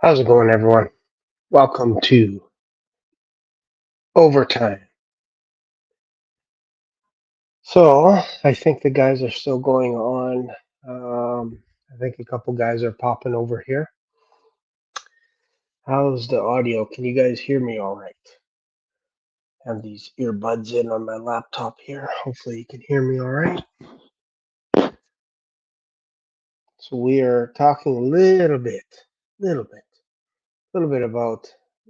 How's it going, everyone? Welcome to Overtime. So, I think the guys are still going on. I think a couple guys are popping over here. How's the audio? Can you guys hear me all right? I have these earbuds in on my laptop here. Hopefully, you can hear me all right. So, we are talking a little bit about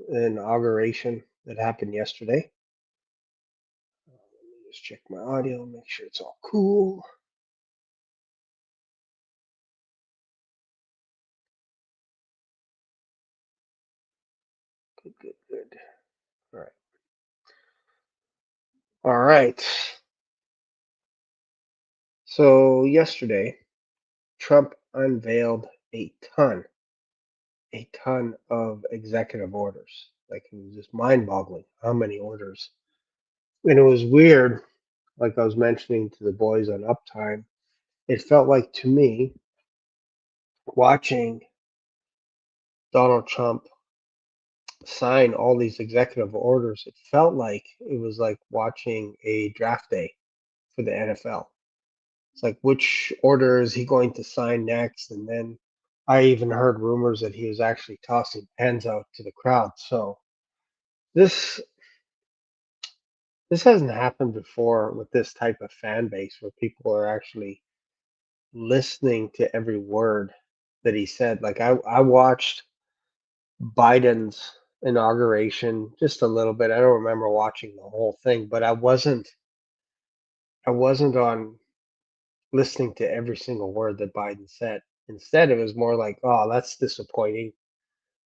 the inauguration that happened yesterday. Let me just check my audio, make sure it's all cool. Good. All right. All right. So yesterday, Trump unveiled a ton of executive orders. Like it was just mind-boggling how many orders. And it was weird, like I was mentioning to the boys on Uptime, it felt like to me watching Donald Trump sign all these executive orders, it felt like it was like watching a draft day for the NFL. It's like which order is he going to sign next? And then I even heard rumors that he was actually tossing pens out to the crowd. So this this hasn't happened before with this type of fan base where people are actually listening to every word that he said. Like I watched Biden's inauguration just a little bit. I don't remember watching the whole thing, but I wasn't on listening to every single word that Biden said. Instead, it was more like, "Oh, that's disappointing.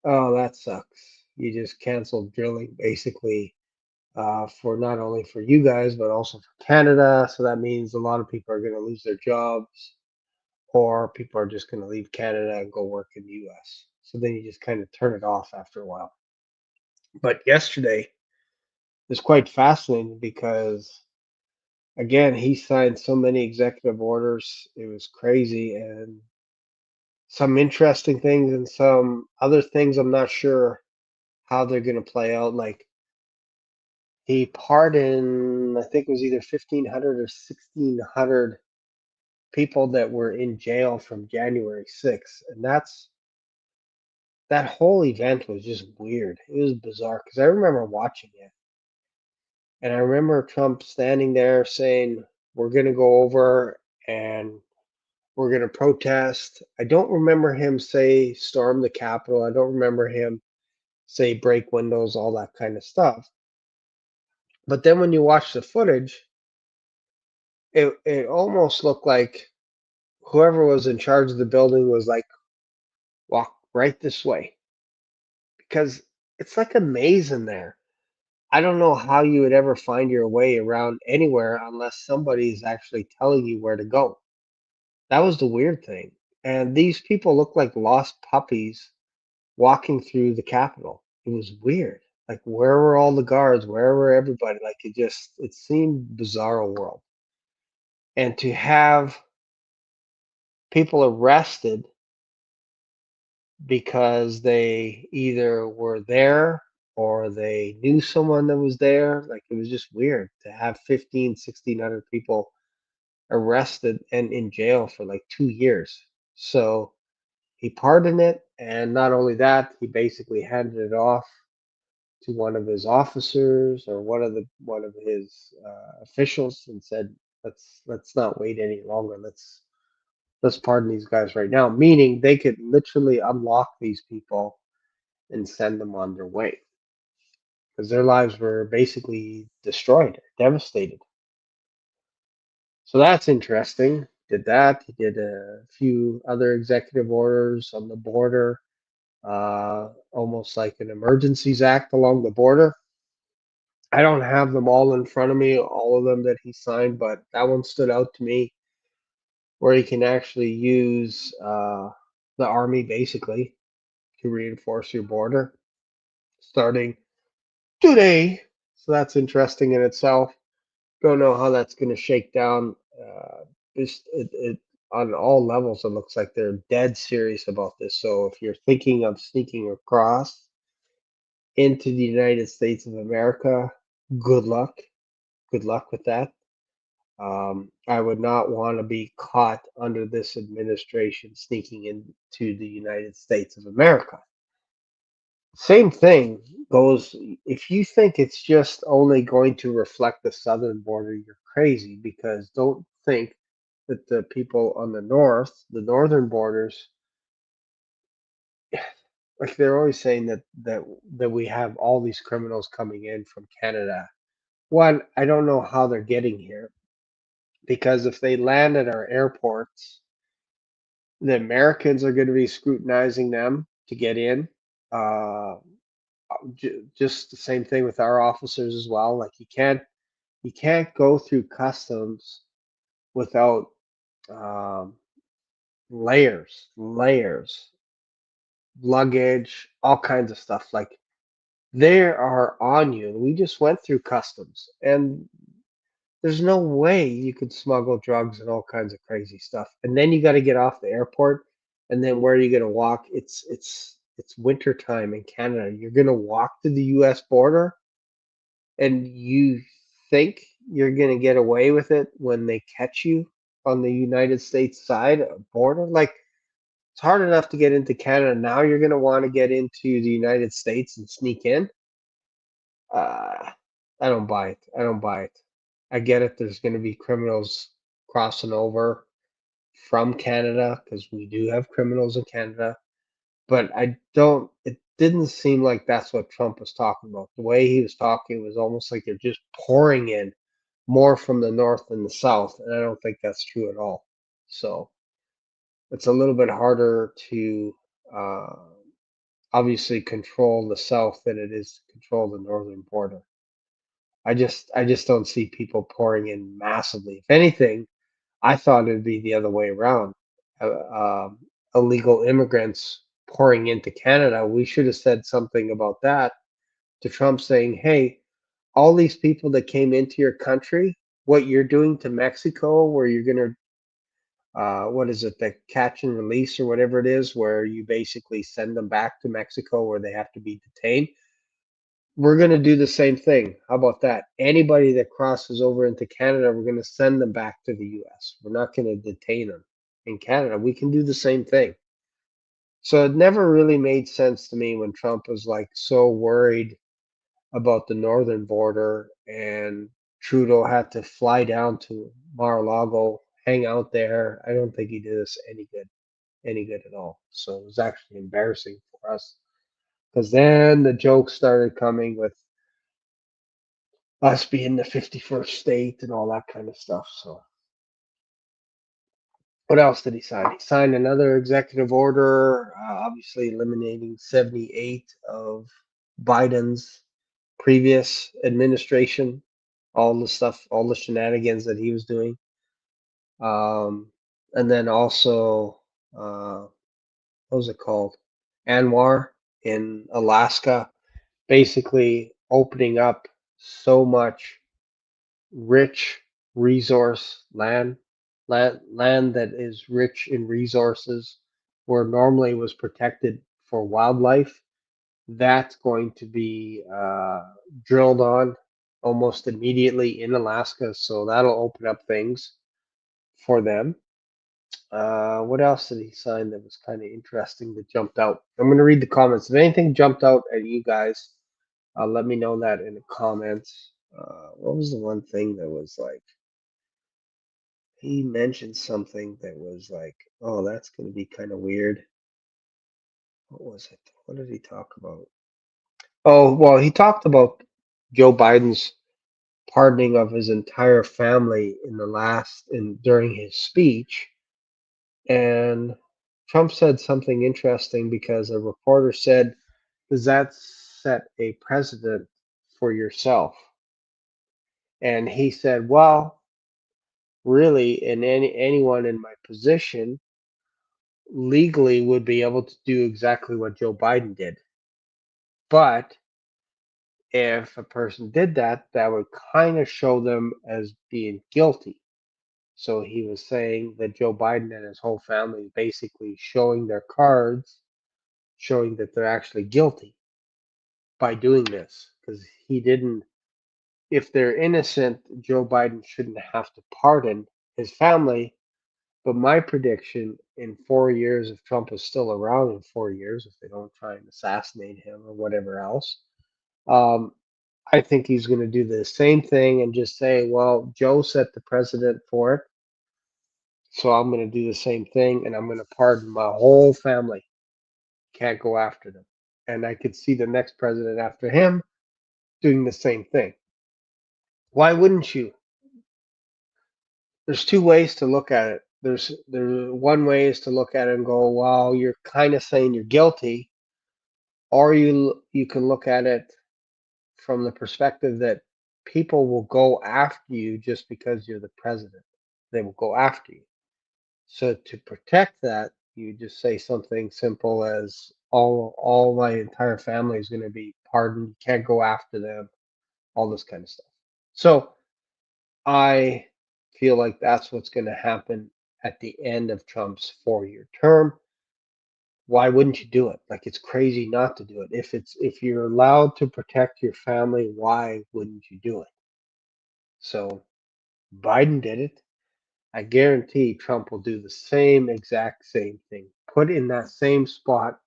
Oh, that sucks. You just canceled drilling basically for not only for you guys but also for Canada. So that means a lot of people are going to lose their jobs, or people are just going to leave Canada and go work in the U.S. So then you just kind of turn it off after a while. But yesterday was quite fascinating because again he signed so many executive orders. It was crazy, and some interesting things and some other things I'm not sure how they're going to play out. Like he pardoned, I think it was either 1,500 or 1,600 people that were in jail from January 6th. And that whole event was just weird. It was bizarre because I remember watching it. And I remember Trump standing there saying, we're going to go over and we're going to protest. I don't remember him say storm the Capitol. I don't remember him say break windows, all that kind of stuff. But then when you watch the footage, it almost looked like whoever was in charge of the building was like, walk right this way. Because it's like a maze in there. I don't know how you would ever find your way around anywhere unless somebody's actually telling you where to go. That was the weird thing. And these people look like lost puppies walking through the Capitol. It was weird. Like, where were all the guards? Where were everybody? Like, it seemed bizarre world. And to have people arrested because they either were there or they knew someone that was there, like, it was just weird to have 15, 1,600 people arrested and in jail for like 2 years. So he pardoned it. And not only that, he basically handed it off to one of his officers or one of his officials and said, let's not wait any longer. Let's pardon these guys right now. Meaning they could literally unlock these people and send them on their way because their lives were basically destroyed, devastated. So that's interesting. Did that. He did a few other executive orders on the border, almost like an emergencies act along the border. I don't have them all in front of me, all of them that he signed, but that one stood out to me where he can actually use the army basically to reinforce your border starting today. So that's interesting in itself. Don't know how that's going to shake down. This on all levels, it looks like they're dead serious about this. So if you're thinking of sneaking across into the United States of America, good luck. Good luck with that. I would not want to be caught under this administration sneaking into the United States of America. Same thing goes if you think it's just only going to reflect the southern border, you're crazy because don't think that the people on the north, the northern borders, like they're always saying that we have all these criminals coming in from Canada. One, I don't know how they're getting here because if they land at our airports, the Americans are going to be scrutinizing them to get in. Uh, just the same thing with our officers as well. Like you can't go through customs without um, layers, luggage, all kinds of stuff. Like they are on you. We just went through customs, and there's no way you could smuggle drugs and all kinds of crazy stuff. And then you got to get off the airport, and then where are you going to walk? It's winter time in Canada. You're going to walk to the U.S. border, and you think you're going to get away with it when they catch you on the United States side border. Like it's hard enough to get into Canada. Now you're going to want to get into the United States and sneak in. Uh, I don't buy it. I don't buy it. I get it. There's going to be criminals crossing over from Canada because we do have criminals in Canada. But I don't, it didn't seem like that's what Trump was talking about. The way he was talking was almost like they're just pouring in more from the north than the south. And I don't think that's true at all. So it's a little bit harder to uh, obviously control the south than it is to control the northern border. I just don't see people pouring in massively. If anything, I thought it'd be the other way around. Illegal immigrants pouring into Canada. We should have said something about that to Trump, saying, "Hey, all these people that came into your country, what you're doing to Mexico, where you're gonna, what is it, the catch and release or whatever it is, where you basically send them back to Mexico where they have to be detained." We're going to do the same thing. How about that? Anybody that crosses over into Canada, we're going to send them back to the US. We're not going to detain them in Canada. We can do the same thing. So it never really made sense to me when Trump was like so worried about the northern border and Trudeau had to fly down to Mar-a-Lago, hang out there. I don't think he did us any good at all. So it was actually embarrassing for us because then the jokes started coming with us being the 51st state and all that kind of stuff. So, what else did he sign? He signed another executive order, obviously eliminating 78 of Biden's previous administration, all the stuff, all the shenanigans that he was doing. And then also, what was it called? Anwar in Alaska, basically opening up so much rich resource land that is rich in resources where normally was protected for wildlife. That's going to be drilled on almost immediately in Alaska, so that'll open up things for them. What else did he sign that was kind of interesting that jumped out? I'm going to read the comments. If anything jumped out at you guys, let me know that in the comments. What was the one thing that was like, he mentioned something that was like, oh, that's going to be kind of weird. What was it? What did he talk about? Oh, well, he talked about Joe Biden's pardoning of his entire family in during his speech. And Trump said something interesting because a reporter said, does that set a precedent for yourself? And he said, well, really, in anyone in my position legally would be able to do exactly what Joe Biden did. But if a person did that, that would kind of show them as being guilty. So he was saying that Joe Biden and his whole family is basically showing their cards, showing that they're actually guilty by doing this. Because he didn't, if they're innocent, Joe Biden shouldn't have to pardon his family. But my prediction in 4 years, if Trump is still around in 4 years, if they don't try and assassinate him or whatever else, um, I think he's going to do the same thing and just say, well, Joe set the precedent for it. So I'm going to do the same thing and I'm going to pardon my whole family. Can't go after them. And I could see the next president after him doing the same thing. Why wouldn't you? There's two ways to look at it. There's one way is to look at it and go, well, you're kind of saying you're guilty, or you can look at it from the perspective that people will go after you just because you're the president. They will go after you. So to protect that, you just say something simple as all my entire family is going to be pardoned. You can't go after them. All this kind of stuff. So I feel like that's what's going to happen at the end of Trump's 4 year term. Why wouldn't you do it? Like it's crazy not to do it. If you're allowed to protect your family, why wouldn't you do it? So Biden did it. I guarantee Trump will do the exact same thing. Put in that same spot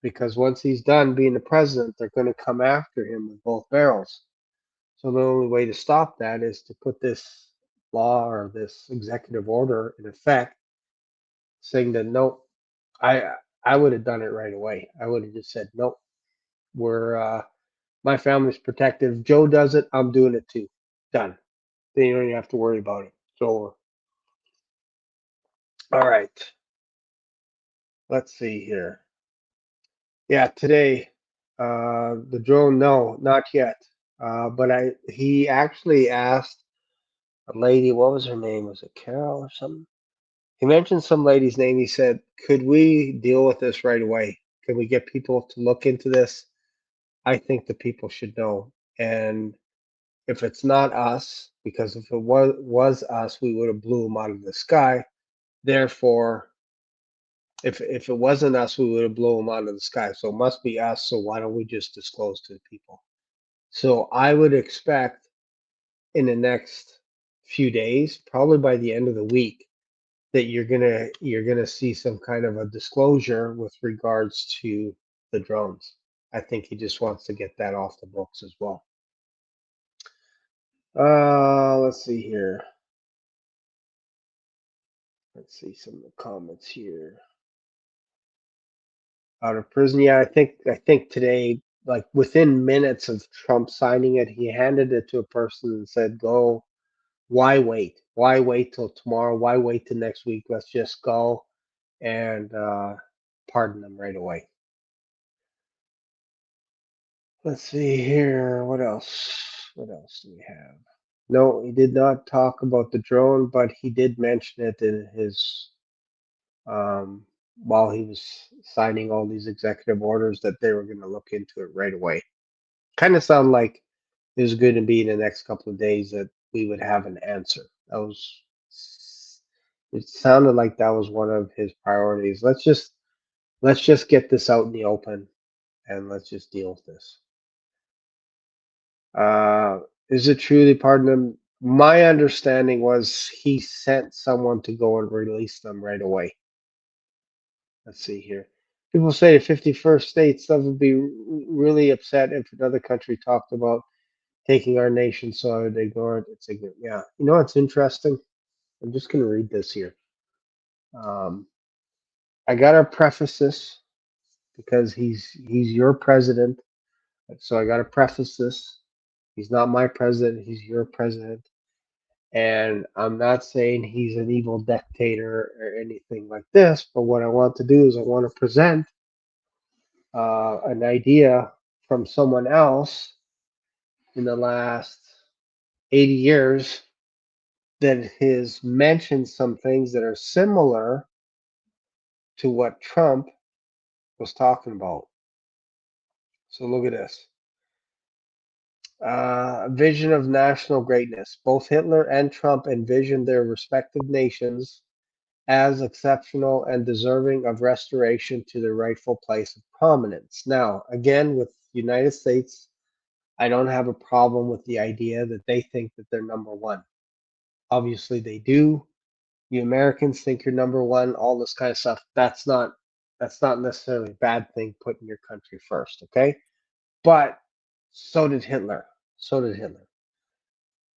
because once he's done being the president, they're going to come after him with both barrels. So the only way to stop that is to put this law or this executive order in effect, saying that no, I I would have done it right away. I would have just said nope. We're my family's protected. If Joe does it, I'm doing it too. Done. Then you don't even have to worry about it. It's over. All right. Let's see here. Yeah, today, the drone, no, not yet. But he actually asked a lady, what was her name? Was it Carol or something? He mentioned some lady's name. He said, could we deal with this right away? Can we get people to look into this? I think the people should know. And if it's not us, because if it was us, we would have blew them out of the sky. Therefore, if it wasn't us, we would have blown them out of the sky. So it must be us. So why don't we just disclose to the people? So I would expect in the next few days, probably by the end of the week, that you're gonna see some kind of a disclosure with regards to the drones. I think he just wants to get that off the books as well. Let's see here. Let's see some of the comments here. Out of prison, yeah, I think today, like within minutes of Trump signing it, he handed it to a person and said, "Go. Why wait? Why wait till tomorrow? Why wait till next week? Let's just go and pardon them right away." Let's see here. What else? What else do we have? No, he did not talk about the drone, but he did mention it in his while he was signing all these executive orders that they were going to look into it right away. Kind of sound like it was going to be in the next couple of days that we would have an answer. That was it sounded like that was one of his priorities. Let's just get this out in the open and let's just deal with this. Uh, is it truly pardon him? My understanding was he sent someone to go and release them right away. Let's see here. People say the 51st states that would be really upset if another country talked about taking our nation, so they ignore it. It's ignorant. Yeah. You know what's interesting? I'm just going to read this here. Um, I got to preface this because he's your president. So I got to preface this. He's not my president. He's your president. And I'm not saying he's an evil dictator or anything like this, but what I want to do is I want to present an idea from someone else in the last 80 years that has mentioned some things that are similar to what Trump was talking about. So look at this. Vision of national greatness. Both Hitler and Trump envisioned their respective nations as exceptional and deserving of restoration to their rightful place of prominence. Now, again, with the United States, I don't have a problem with the idea that they think that they're number one. Obviously, they do. You Americans think you're number one, all this kind of stuff. That's not necessarily a bad thing, putting your country first, okay? But so did Hitler. So did Hitler.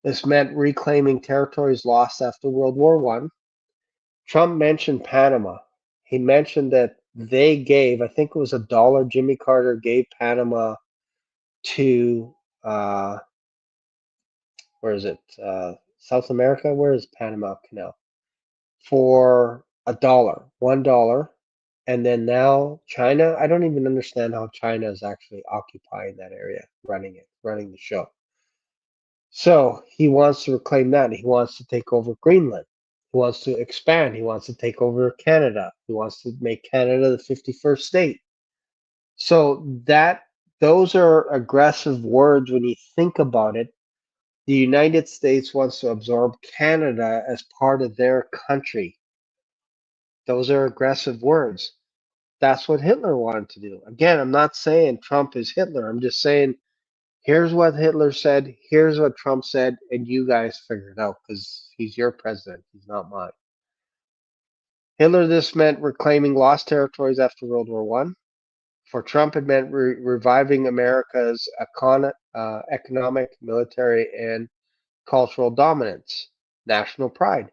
This meant reclaiming territories lost after World War One. Trump mentioned Panama. He mentioned that they gave, I think it was $1, Jimmy Carter gave Panama to, where is it? South America? Where is Panama Canal? For $1, $1. And then now China, I don't even understand how China is actually occupying that area, running it, running the show. So he wants to reclaim that. He wants to take over Greenland. He wants to expand. He wants to take over Canada. He wants to make Canada the 51st state. So those are aggressive words when you think about it. The United States wants to absorb Canada as part of their country. Those are aggressive words. That's what Hitler wanted to do. Again, I'm not saying Trump is Hitler. I'm just saying here's what Hitler said, here's what Trump said, and you guys figure it out because he's your president. He's not mine. Hitler, this meant reclaiming lost territories after World War One. For Trump, it meant reviving America's economic, military, and cultural dominance, national pride.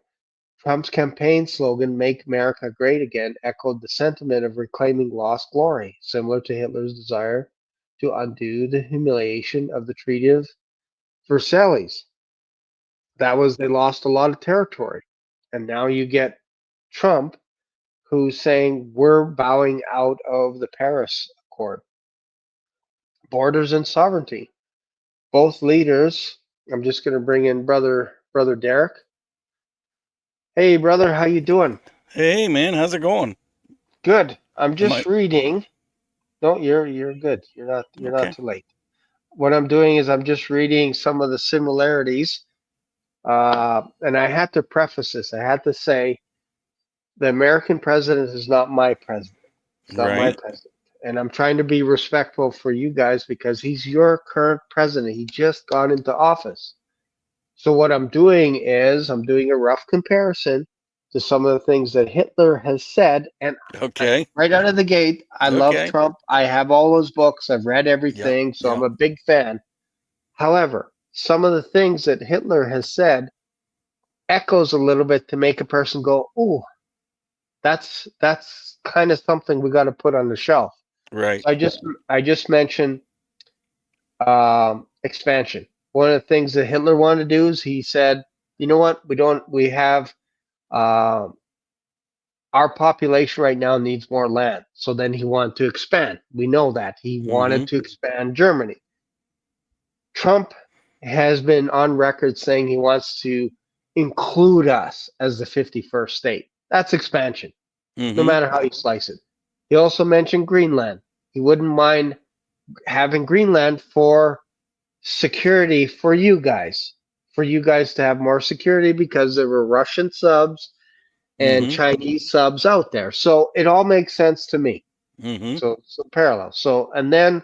Trump's campaign slogan, Make America Great Again, echoed the sentiment of reclaiming lost glory, similar to Hitler's desire to undo the humiliation of the Treaty of Versailles. They lost a lot of territory. And now you get Trump who's saying we're bowing out of the Paris Accord. Borders and sovereignty. Both leaders, I'm just going to bring in brother Derrick. Hey brother, how you doing? Hey man, how's it going? Good. I'm Am I just reading. No, you're good. You're not okay? too late. What I'm doing is I'm just reading some of the similarities. And I had to preface this. I had to say the American president is not my president. It's not my Right. president. And I'm trying to be respectful for you guys because he's your current president. He just got into office. So what I'm doing is I'm doing a rough comparison to some of the things that Hitler has said. And Okay. right out of the gate, I love Okay. Trump. I have all his books. I've read Yep. everything. So I'm Yep. a big fan. However, some of the things that Hitler has said echoes a little bit to make a person go, "Ooh, that's kind of something we got to put on the shelf." Right. So I just mentioned expansion. One of the things that Hitler wanted to do is he said, "You know what? We have uh, our population right now needs more land." So then he wanted to expand. We know that he Mm-hmm. wanted to expand Germany. Trump has been on record saying he wants to include us as the 51st state. That's expansion, no Mm-hmm. matter how you slice it. He also mentioned Greenland. He wouldn't mind having Greenland for security for you guys to have more security because there were Russian subs and Mm-hmm. Chinese subs out there. So it all makes sense to me. Mm-hmm. So parallel. So and then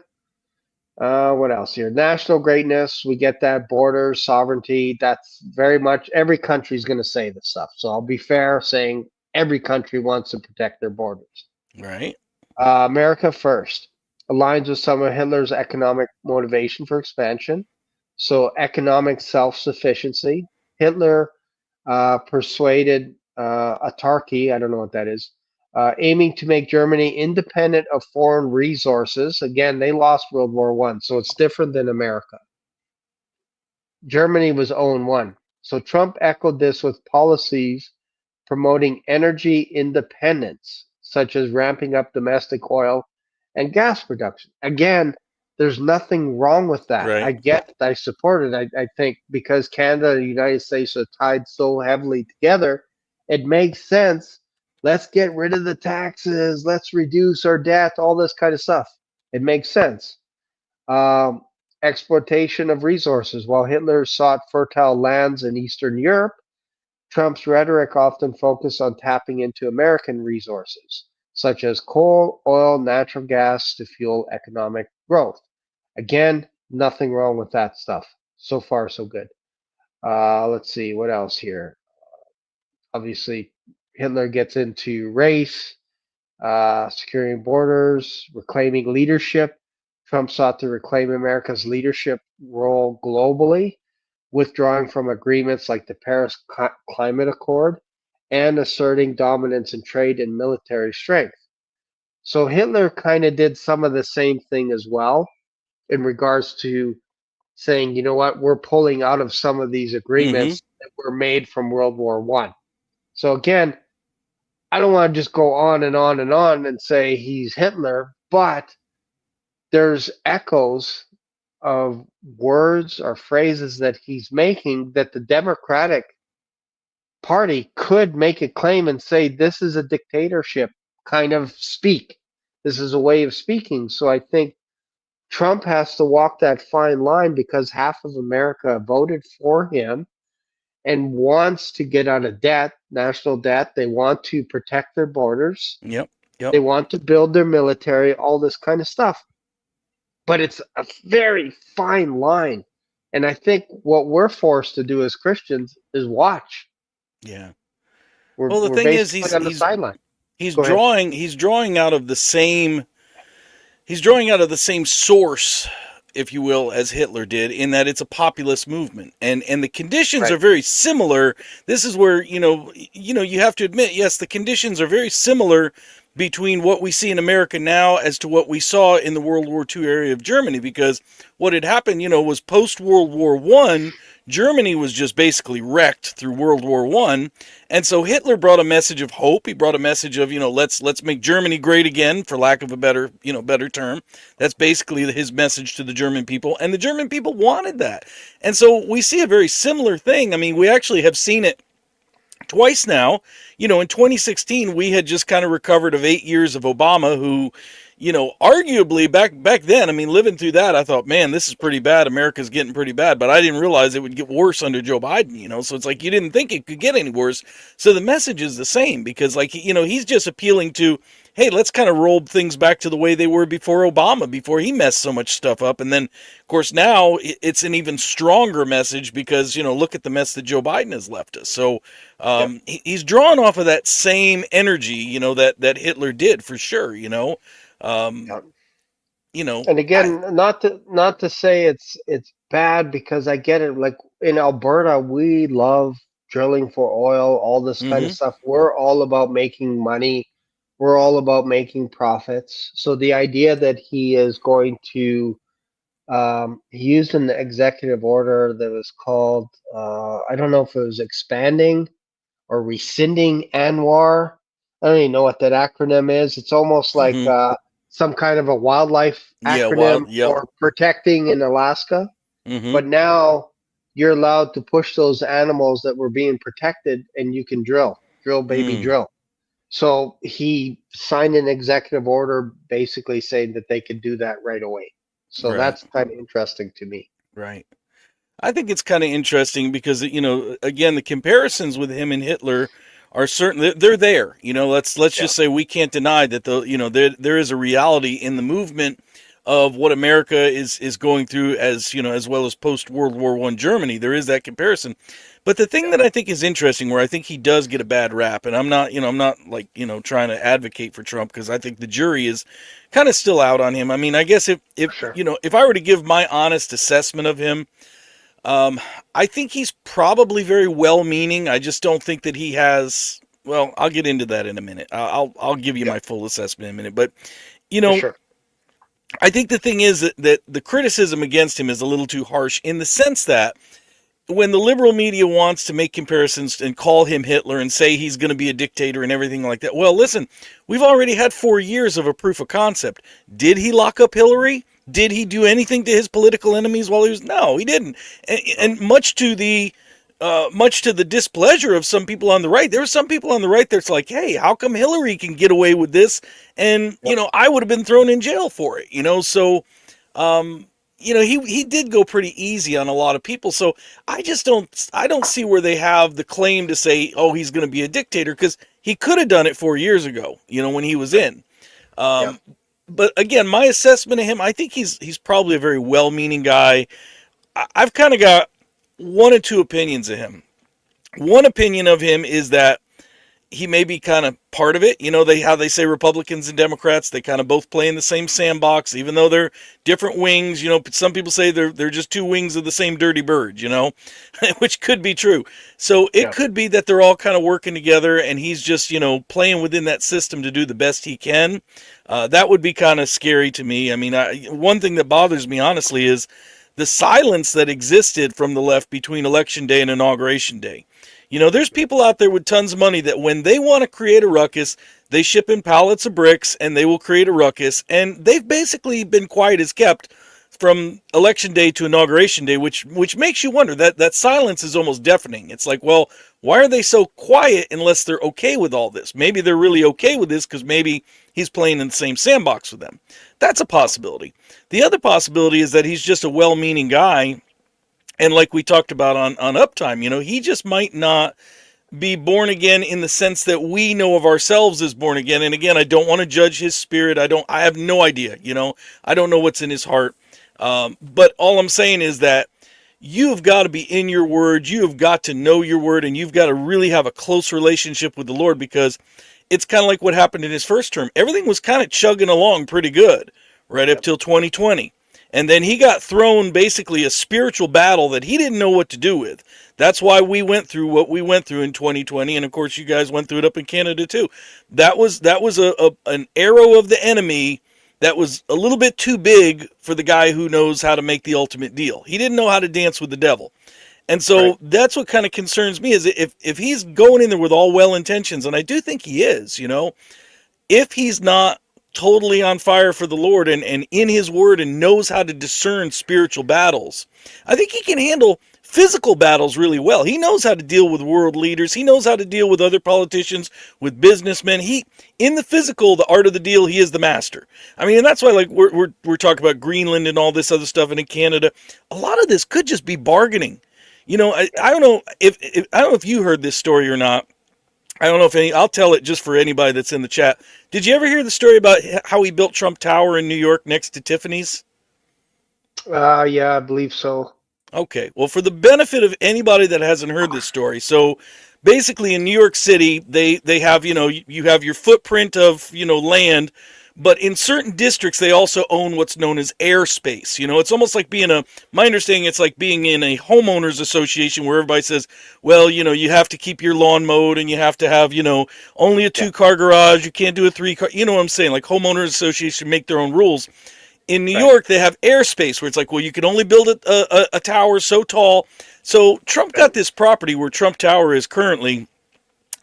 what else here? National greatness. We get that borders, sovereignty. That's very much every country's going to say this stuff. So I'll be fair saying every country wants to protect their borders. Right. America first aligns with some of Hitler's economic motivation for expansion. So economic self-sufficiency. Hitler persuaded autarky. I don't know what that is. Aiming to make Germany independent of foreign resources. Again, they lost World War One, so it's different than America. Germany was 0-1. So Trump echoed this with policies promoting energy independence, such as ramping up domestic oil and gas production. Again, there's nothing wrong with that. Right. I support it. I think because Canada and the United States are tied so heavily together, it makes sense. Let's get rid of the taxes. Let's reduce our debt, all this kind of stuff. It makes sense. Um, exploitation of resources. While Hitler sought fertile lands in Eastern Europe, Trump's rhetoric often focused on tapping into American resources, such as coal, oil, natural gas to fuel economic growth. Again, nothing wrong with that stuff. So far, so good. Let's see, what else here? Obviously, Hitler gets into race, securing borders, reclaiming leadership. Trump sought to reclaim America's leadership role globally, withdrawing from agreements like the Paris Climate Accord and asserting dominance in trade and military strength. So Hitler kind of did some of the same thing as well in regards to saying, you know what, we're pulling out of some of these Mm-hmm. agreements that were made from World War One. So again, I don't want to just go on and on and on and say he's Hitler, but there's echoes of words or phrases that he's making that the Democratic Party could make a claim and say this is a dictatorship kind of speak. This is a way of speaking. So I think Trump has to walk that fine line because half of America voted for him and wants to get out of debt, national debt. They want to protect their borders. Yep. Yep. They want to build their military, all this kind of stuff. But it's a very fine line. And I think what we're forced to do as Christians is watch. Yeah. We're, Well, the we're thing is, basically on the sideline. he's Go ahead. drawing he's drawing out of the same he's drawing out of the same source, if you will, as Hitler did, in that it's a populist movement, and the conditions Right. are very similar. This is where you have to admit, yes, the conditions are very similar between what we see in America now as to what we saw in the World War II area of Germany, because what had happened, was post World War One. Germany was just basically wrecked through World War One, and so Hitler brought a message of hope. He brought a message of let's make Germany great again, for lack of a better term. That's basically his message to the German people, and the German people wanted that. And so we see a very similar thing. I mean, we actually have seen it twice now. In 2016, we had just kind of recovered of 8 years of Obama, who, arguably back then, I mean, living through that, I thought, man, this is pretty bad. America's getting pretty bad. But I didn't realize it would get worse under Joe Biden. So it's like you didn't think it could get any worse. So the message is the same, because, like, he's just appealing to, hey, let's kind of roll things back to the way they were before Obama, before he messed so much stuff up. And then, of course, now it's an even stronger message because, look at the mess that Joe Biden has left us. So Yep. he's drawn off of that same energy, that Hitler did, for sure. Um, Yep. you know, And I, again, not to say it's bad because I get it. Like in Alberta, we love drilling for oil, all this kind of mm-hmm, stuff. We're all about making money. We're all about making profits. So the idea that he is going to he used an executive order that was called I don't know if it was expanding or rescinding ANWR. I don't even know what that acronym is. It's almost like mm-hmm, some kind of a wildlife yeah, acronym yep, for protecting in Alaska. mm-hmm, But now you're allowed to push those animals that were being protected and you can drill, baby, mm, drill. So he signed an executive order basically saying that they could do that right away. So right, that's kind of interesting to me. right. I think it's kind of interesting because again, the comparisons with him and Hitler are certain. They're there. Let's Yeah. just say we can't deny that there is a reality in the movement of what America is going through, as well as post World War One Germany. There is that comparison. But the thing Yeah. that I think is interesting, where I think he does get a bad rap, and I'm not like trying to advocate for Trump, because I think the jury is kind of still out on him. I mean, I guess if For sure. if I were to give my honest assessment of him, I think he's probably very well-meaning. I just don't think that he has. Well, I'll get into that in a minute. I'll give you Yeah. my full assessment in a minute. But you For know, sure. I think the thing is that the criticism against him is a little too harsh, in the sense that when the liberal media wants to make comparisons and call him Hitler and say he's going to be a dictator and everything like that, well, listen, we've already had 4 years of a proof of concept. Did he lock up Hillary? Did he do anything to his political enemies while he was? No, he didn't. No. And much to the displeasure of some people on the right, there were some people on the right that's like, hey, how come Hillary can get away with this? And Yep. I would have been thrown in jail for it. So he did go pretty easy on a lot of people. So I don't see where they have the claim to say, oh, he's going to be a dictator, because he could have done it 4 years ago, when he was Right. in. Yep. But again, my assessment of him, I think he's probably a very well-meaning guy. I've kind of got one or two opinions of him. One opinion of him is that he may be kind of part of it. How they say Republicans and Democrats, they kind of both play in the same sandbox, even though they're different wings. Some people say they're just two wings of the same dirty bird. Which could be true. So it Yep. could be that they're all kind of working together, and he's just playing within that system to do the best he can. That would be kind of scary to me. I mean, one thing that bothers me honestly is the silence that existed from the left between election day and inauguration day. There's people out there with tons of money that when they want to create a ruckus, they ship in pallets of bricks and they will create a ruckus. And they've basically been quiet as kept from election day to inauguration day, which makes you wonder. That silence is almost deafening. It's like, well, why are they so quiet unless they're okay with all this? Maybe they're really okay with this because maybe he's playing in the same sandbox with them. That's a possibility. The other possibility is that he's just a well-meaning guy, and like we talked about on Uptime, he just might not be born again in the sense that we know of ourselves as born again. And again, I don't want to judge his spirit. I have no idea. I don't know what's in his heart. But all I'm saying is that you've got to be in your word. You have got to know your word, and you've got to really have a close relationship with the Lord, because it's kind of like what happened in his first term. Everything was kind of chugging along pretty good right up Yep. till 2020. And then he got thrown basically a spiritual battle that he didn't know what to do with. That's why we went through what we went through in 2020, and of course you guys went through it up in Canada too. That was an arrow of the enemy that was a little bit too big for the guy who knows how to make the ultimate deal. He didn't know how to dance with the devil. And Right. so that's what kind of concerns me, is if he's going in there with all well intentions, and I do think he is, if he's not totally on fire for the Lord and in his word and knows how to discern spiritual battles, I think he can handle physical battles really well. He knows how to deal with world leaders. He knows how to deal with other politicians, with businessmen. In the physical, the art of the deal, he is the master. I mean, and that's why, like, we're talking about Greenland and all this other stuff, and in Canada, a lot of this could just be bargaining. I don't know if I don't know if you heard this story or not. I don't know if any. I'll tell it just for anybody that's in the chat. Did you ever hear the story about how he built Trump Tower in New York next to Tiffany's? Yeah, I believe so. Okay. Well, for the benefit of anybody that hasn't heard this story, so basically in New York City, they have, you have your footprint of, land, but in certain districts they also own what's known as airspace. It's almost like my understanding, it's like being in a homeowners association where everybody says, well, you have to keep your lawn mowed, and you have to have, only a Yeah. 2-car garage, you can't do a 3-car, you know what I'm saying? Like homeowners association make their own rules. In New Right. York, they have airspace where it's like, well, you can only build a tower so tall. So Trump Right. got this property where Trump Tower is currently,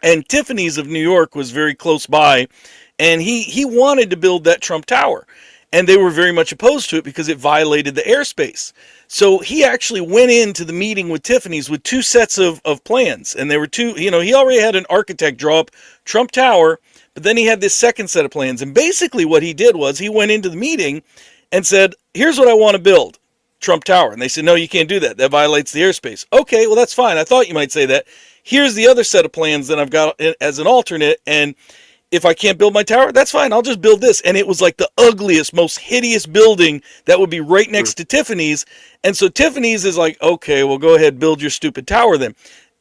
and Tiffany's of New York was very close by, and he wanted to build that Trump Tower, and they were very much opposed to it because it violated the airspace. So he actually went into the meeting with Tiffany's with two sets of plans, and there were two. He already had an architect draw up Trump Tower, but then he had this second set of plans, and basically what he did was he went into the meeting and said, here's what I want to build, Trump Tower. And they said, no, you can't do that. That violates the airspace. Okay, well, that's fine. I thought you might say that. Here's the other set of plans that I've got as an alternate. And if I can't build my tower, that's fine. I'll just build this. And it was like the ugliest, most hideous building that would be right Mm. next to Tiffany's. And so Tiffany's is like, okay, well, go ahead, build your stupid tower then.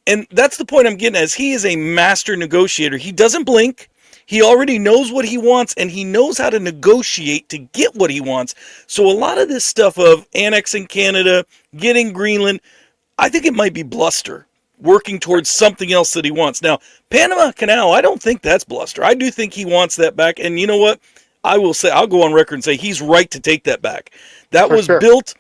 And that's the point I'm getting at, is he is a master negotiator. He doesn't blink. He already knows what he wants, and he knows how to negotiate to get what he wants. So a lot of this stuff of annexing Canada, getting Greenland, I think it might be bluster, working Right. towards something else that he wants. Now, Panama Canal, I don't think that's bluster. I do think he wants that back. And you know what? I'll go on record and say he's right to take that back. That For was sure. built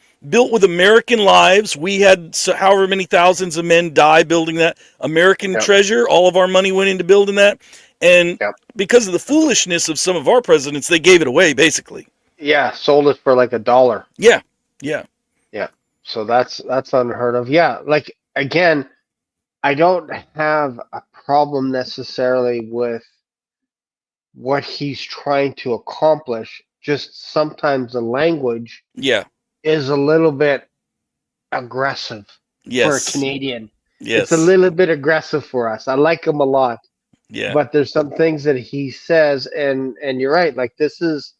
with American lives. We had however many thousands of men die building that. American Yep. treasure. All of our money went into building that. And Yep. because of the foolishness of some of our presidents, they gave it away, basically. Yeah, sold it for like $1. Yeah. Yeah. Yeah. So that's unheard of. Yeah, like again, I don't have a problem necessarily with what he's trying to accomplish. Just sometimes the language Yeah. is a little bit aggressive for a Yes. Canadian. It's a Yes. little bit aggressive for us. I like him a lot, Yeah. but there's some things that he says, and you're right. Like this is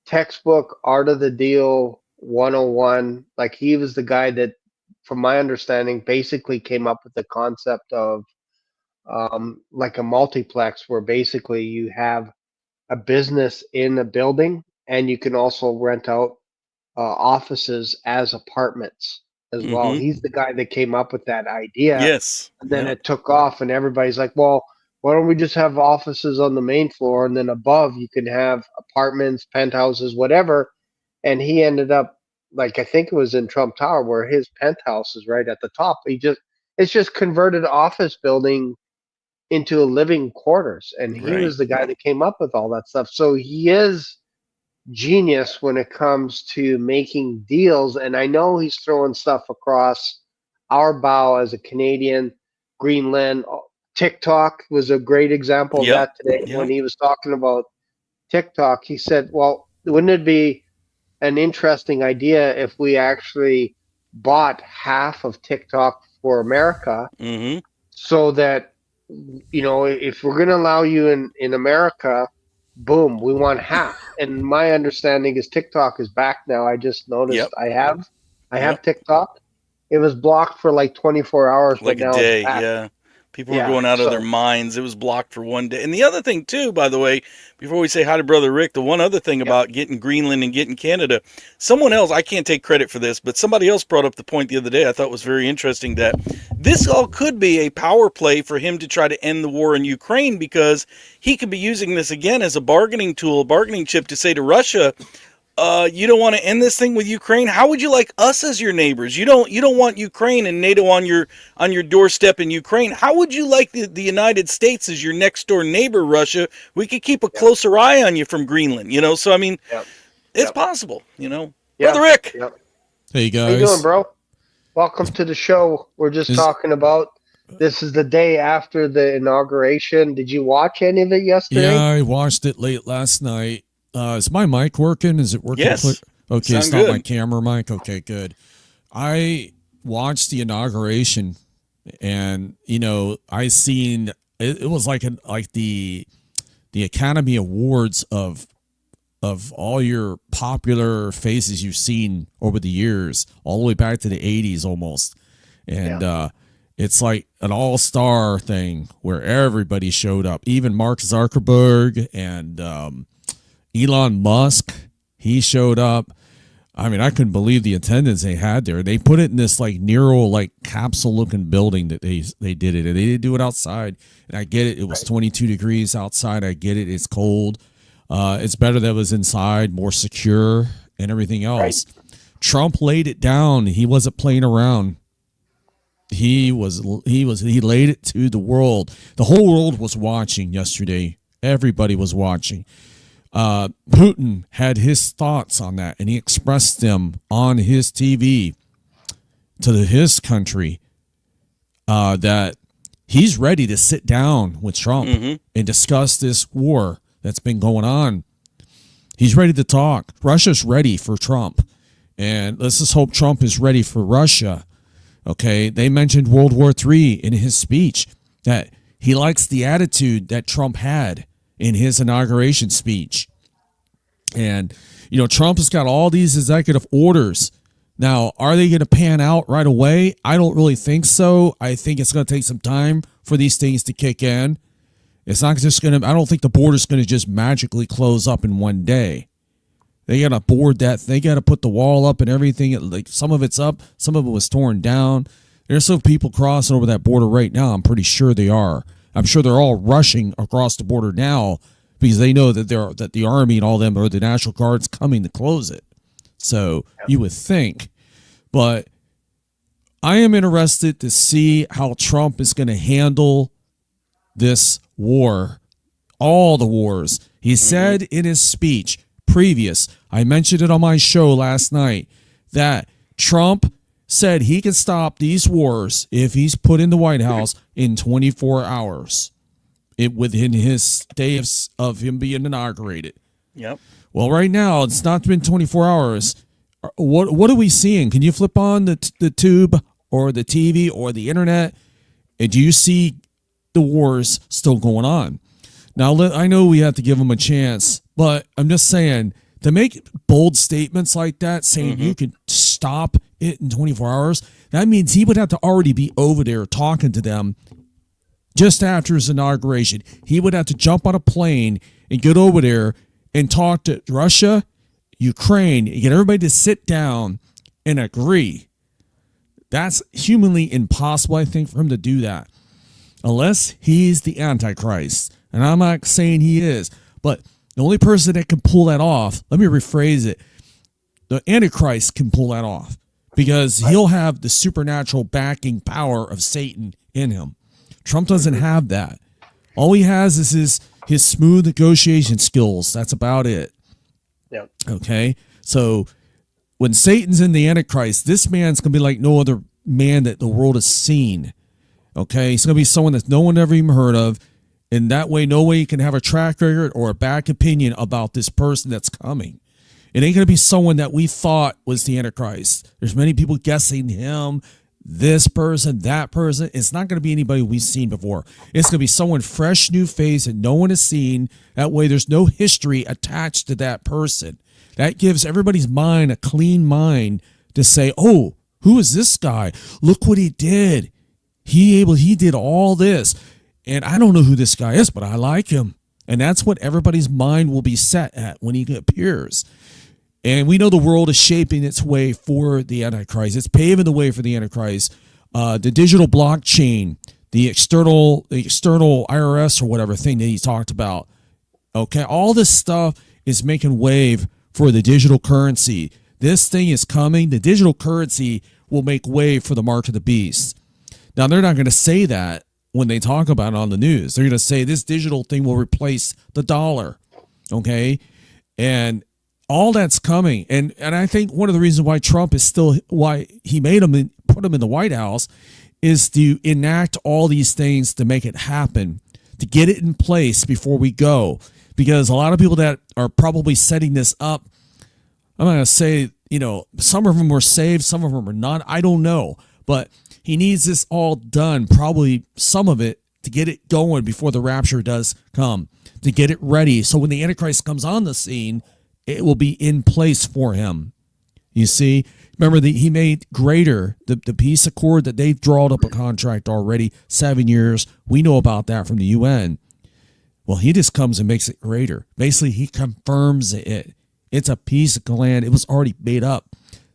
textbook art of the deal 101. Like he was the guy that, from my understanding, basically came up with the concept of like a multiplex, where basically you have a business in a building, and you can also rent out offices as apartments as well. Mm-hmm. He's the guy that came up with that idea, Yes. and then Yep. it took off, and everybody's like, "Well, why don't we just have offices on the main floor, and then above you can have apartments, penthouses, whatever?" And he ended up, like, I think it was in Trump Tower, where his penthouse is right at the top. It's just converted office building into a living quarters, and he Right. was the guy that came up with all that stuff. So he is genius when it comes to making deals. And I know he's throwing stuff across our bow as a Canadian. Greenland, TikTok was a great example of Yep. that today when Yep. he was talking about TikTok. He said, well, wouldn't it be an interesting idea if we actually bought half of TikTok for America, Mm-hmm. so that, if we're going to allow you in America, boom, we want half. And my understanding is TikTok is back now. I just noticed Yep. I have Yep. TikTok. It was blocked for like 24 hours, but Like a now it's day, back. yeah. People were Yeah, going out of their so minds. It was blocked for one day. And the other thing too, by the way, before we say hi to Brother Rick, the one other thing yep, about getting Greenland and getting Canada, someone else, I can't take credit for this, but somebody else brought up the point the other day I thought was very interesting, that this all could be a power play for him to try to end the war in Ukraine, because he could be using this again as a bargaining tool, a bargaining chip to say to Russia, you don't want to end this thing with Ukraine? How would you like us as your neighbors? You don't want Ukraine and NATO on your doorstep in Ukraine. How would you like the United States as your next door neighbor, Russia? We could keep a yep, closer eye on you from Greenland, So I mean, yep, it's yep, possible, Brother yeah, Rick. yep. Hey How you doing, guys. bro? Welcome to the show. We're just Is talking about, this is the day after the inauguration. Did you watch any of it Yeah, yesterday? I watched it late last night. Is my mic working? Is it working clear? Yes. Okay, it's Sound not my good. camera mic. Okay, good. I watched the inauguration, and I seen it was like the Academy Awards of all your popular faces you've seen over the years, all the way back to the 80s almost. Yeah. And it's like an all-star thing where everybody showed up, even Mark Zuckerberg and Elon Musk. He showed up. I mean, I couldn't believe the attendance they had there. They put it in this like Nero like capsule looking building that they did it, and they didn't do it outside. And I get it; it was Right. 22 degrees outside. I get it; it's cold. It's better that it was inside, more secure, and everything Right. else. Trump laid it down. He wasn't playing around. He laid it to the world. The whole world was watching yesterday. Everybody was watching. Putin had his thoughts on that, and he expressed them on his TV to his country, that he's ready to sit down with Trump Mm-hmm. and discuss this war that's been going on. He's ready to talk. Russia's ready for Trump, and let's just hope Trump is ready for Russia. Okay, they mentioned World War III in his speech, that he likes the attitude that Trump had in his inauguration speech. And, Trump has got all these executive orders. Now, are they going to pan out right away? I don't really think so. I think it's going to take some time for these things to kick in. It's not just going to, I don't think the border's going to just magically close up in one day. They got to board that. They got to put the wall up and everything. Like some of it's up, some of it was torn down. There's some people crossing over that border right now. I'm pretty sure they are. I'm sure they're all rushing across the border now because they know that the army and all them or the National Guard's coming to close it. So you would think, but I am interested to see how Trump is going to handle this war, all the wars. He said in his speech previous, I mentioned it on my show last night, that Trump said he can stop these wars if he's put in the White House in 24 hours within his day of him being inaugurated. Yep. Well, right now, it's not been 24 hours. What are we seeing? Can you flip on the tube or the TV or the internet, and do you see the wars still going on? Now, I know we have to give them a chance, but I'm just saying, to make bold statements like that, saying you can stop it in 24 hours, that means he would have to already be over there talking to them just after his inauguration. He would have to jump on a plane and get over there and talk to Russia, Ukraine, and get everybody to sit down and agree. That's humanly impossible, I think, for him to do that, unless he's the Antichrist. And I'm not saying he is, but the only person that can pull that off, let me rephrase it, the Antichrist can pull that off, because he'll have the supernatural backing power of Satan in him. Trump doesn't have that. All he has is his smooth negotiation skills. That's about it. Yeah. Okay? So when Satan's in the Antichrist, this man's going to be like no other man that the world has seen. Okay? He's going to be someone that no one ever even heard of. And that way, no way you can have a track record or a back opinion about this person that's coming. It ain't going to be someone that we thought was the Antichrist. There's many people guessing him, this person, that person. It's not going to be anybody we've seen before. It's going to be someone fresh, new face that no one has seen. That way, there's no history attached to that person. That gives everybody's mind a clean mind to say, oh, who is this guy? Look what he did. He did all this. And I don't know who this guy is, but I like him. And that's what everybody's mind will be set at when he appears. And we know the world is shaping its way for the Antichrist. It's paving the way for the Antichrist. The digital blockchain, the external IRS or whatever thing that he talked about. Okay, all this stuff is making wave for the digital currency. This thing is coming. The digital currency will make way for the mark of the beast. Now, they're not going to say that when they talk about it on the news. They're going to say this digital thing will replace the dollar. Okay? And all that's coming. And I think one of the reasons why Trump is still, why he made him and put him in the White House, is to enact all these things to make it happen, to get it in place before we go. Because a lot of people that are probably setting this up, I'm going to say, some of them were saved, some of them are not. I don't know. But he needs this all done, probably some of it, to get it going before the rapture does come, to get it ready. So when the Antichrist comes on the scene, it will be in place for him. You see, remember that he made greater the peace accord that they've drawn up a contract already, 7 years. We know about that from the UN. Well, he just comes and makes it greater. Basically, he confirms it. It's a piece of land. It was already made up.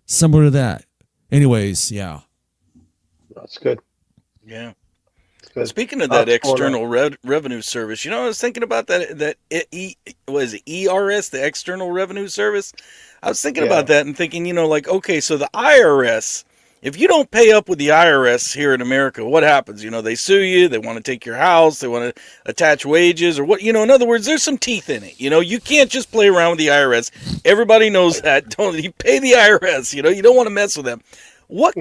Similar to that. Anyways, yeah. That's good. Yeah. That's good. Speaking of that external revenue service, I was thinking about that was ERS, the External Revenue Service. I was thinking about that and thinking, okay, so the IRS, if you don't pay up with the IRS here in America, what happens? They sue you, they want to take your house, they want to attach wages or what, in other words, there's some teeth in it. You can't just play around with the IRS. Everybody knows that. You pay the IRS, you don't want to mess with them. What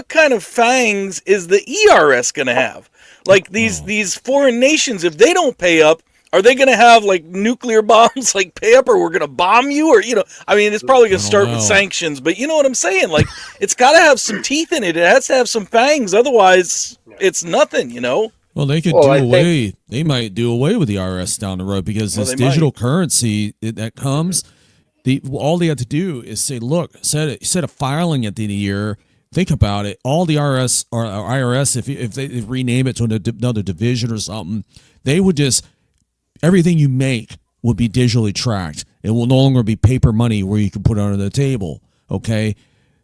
kind of fangs is the ERS going to have? Like these foreign nations, if they don't pay up, are they going to have like nuclear bombs, like pay up, or we're going to bomb you, or it's probably going to start with sanctions. But you know what I'm saying? Like it's got to have some teeth in it. It has to have some fangs, otherwise it's nothing. Well, they could do away. They might do away with the IRS down the road, because this digital currency that comes. All they have to do is say, look, instead of filing at the end of the year, think about it. All the IRS, if they rename it to another division or something, they would just, everything you make will be digitally tracked. It will no longer be paper money where you can put it under the table. Okay,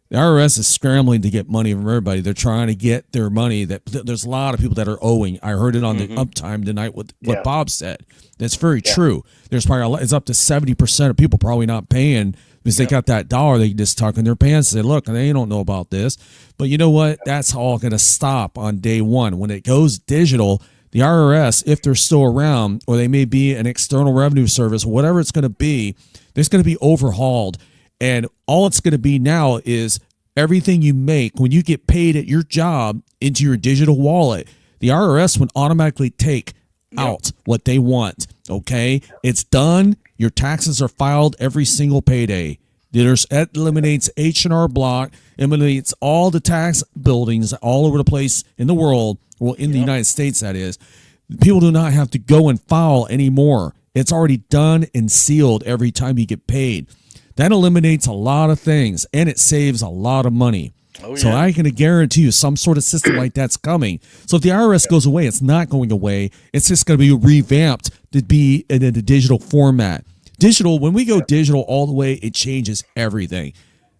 the IRS is scrambling to get money from everybody. They're trying to get their money. There's a lot of people that are owing. I heard it on the Uptime tonight. What Bob said. That's very true. There's probably it's up to 70% of people probably not paying because they got that dollar. They can just tuck in their pants and say, look, they don't know about this. But you know what? That's all going to stop on day one. When it goes digital, the IRS, if they're still around, or they may be an external revenue service, whatever it's going to be, it's going to be overhauled. And all it's going to be now is everything you make, when you get paid at your job, into your digital wallet, the IRS would automatically take out what they want. Okay? It's done. Your taxes are filed every single payday. That eliminates H&R Block, eliminates all the tax buildings all over the place in the world, well, in the United States, that is. People do not have to go and file anymore. It's already done and sealed every time you get paid. That eliminates a lot of things, and it saves a lot of money. Oh, So yeah. I can guarantee you some sort of system like that's coming. So if the IRS goes away, it's not going away. It's just going to be revamped to be in a digital format. Digital, when we go digital all the way, it changes everything.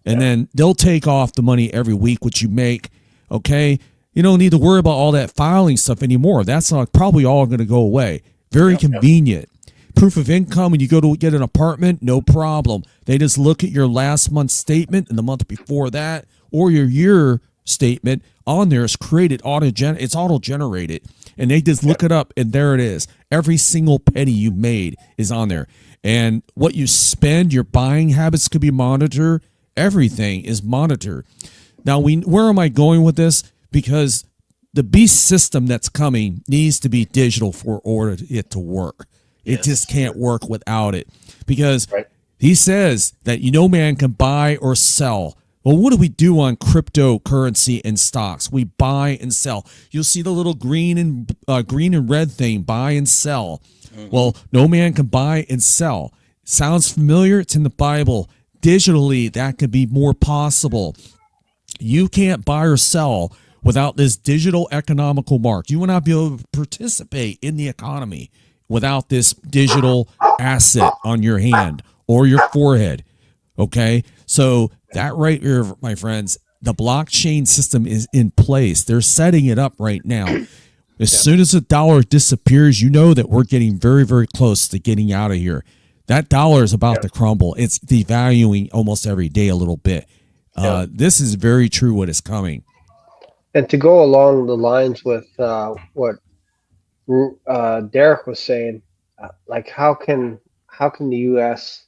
And then they'll take off the money every week, which you make, okay? You don't need to worry about all that filing stuff anymore. That's probably all going to go away. Very convenient. Proof of income, when you go to get an apartment, no problem. They just look at your last month's statement and the month before that, or your year statement on there is created, it's auto-generated. And they just look it up, and there it is. Every single penny you made is on there. And what you spend, your buying habits could be monitored. Everything is monitored. Now, where am I going with this? Because the beast system that's coming needs to be digital for order it to work. It just can't work without it. Because he says that no man can buy or sell. Well, what do we do on cryptocurrency and stocks? We buy and sell. You'll see the little green and red thing, buy and sell. Well, no man can buy and sell. Sounds familiar? It's in the Bible. Digitally, that could be more possible. You can't buy or sell without this digital economical mark. You will not be able to participate in the economy without this digital asset on your hand or your forehead. Okay? So that right here, my friends, the blockchain system is in place. They're setting it up right now. As soon as the dollar disappears, you know that we're getting very, very close to getting out of here. That dollar is about to crumble. It's devaluing almost every day a little bit. This is very true what is coming. And to go along the lines with what Derrick was saying, like how can the U.S.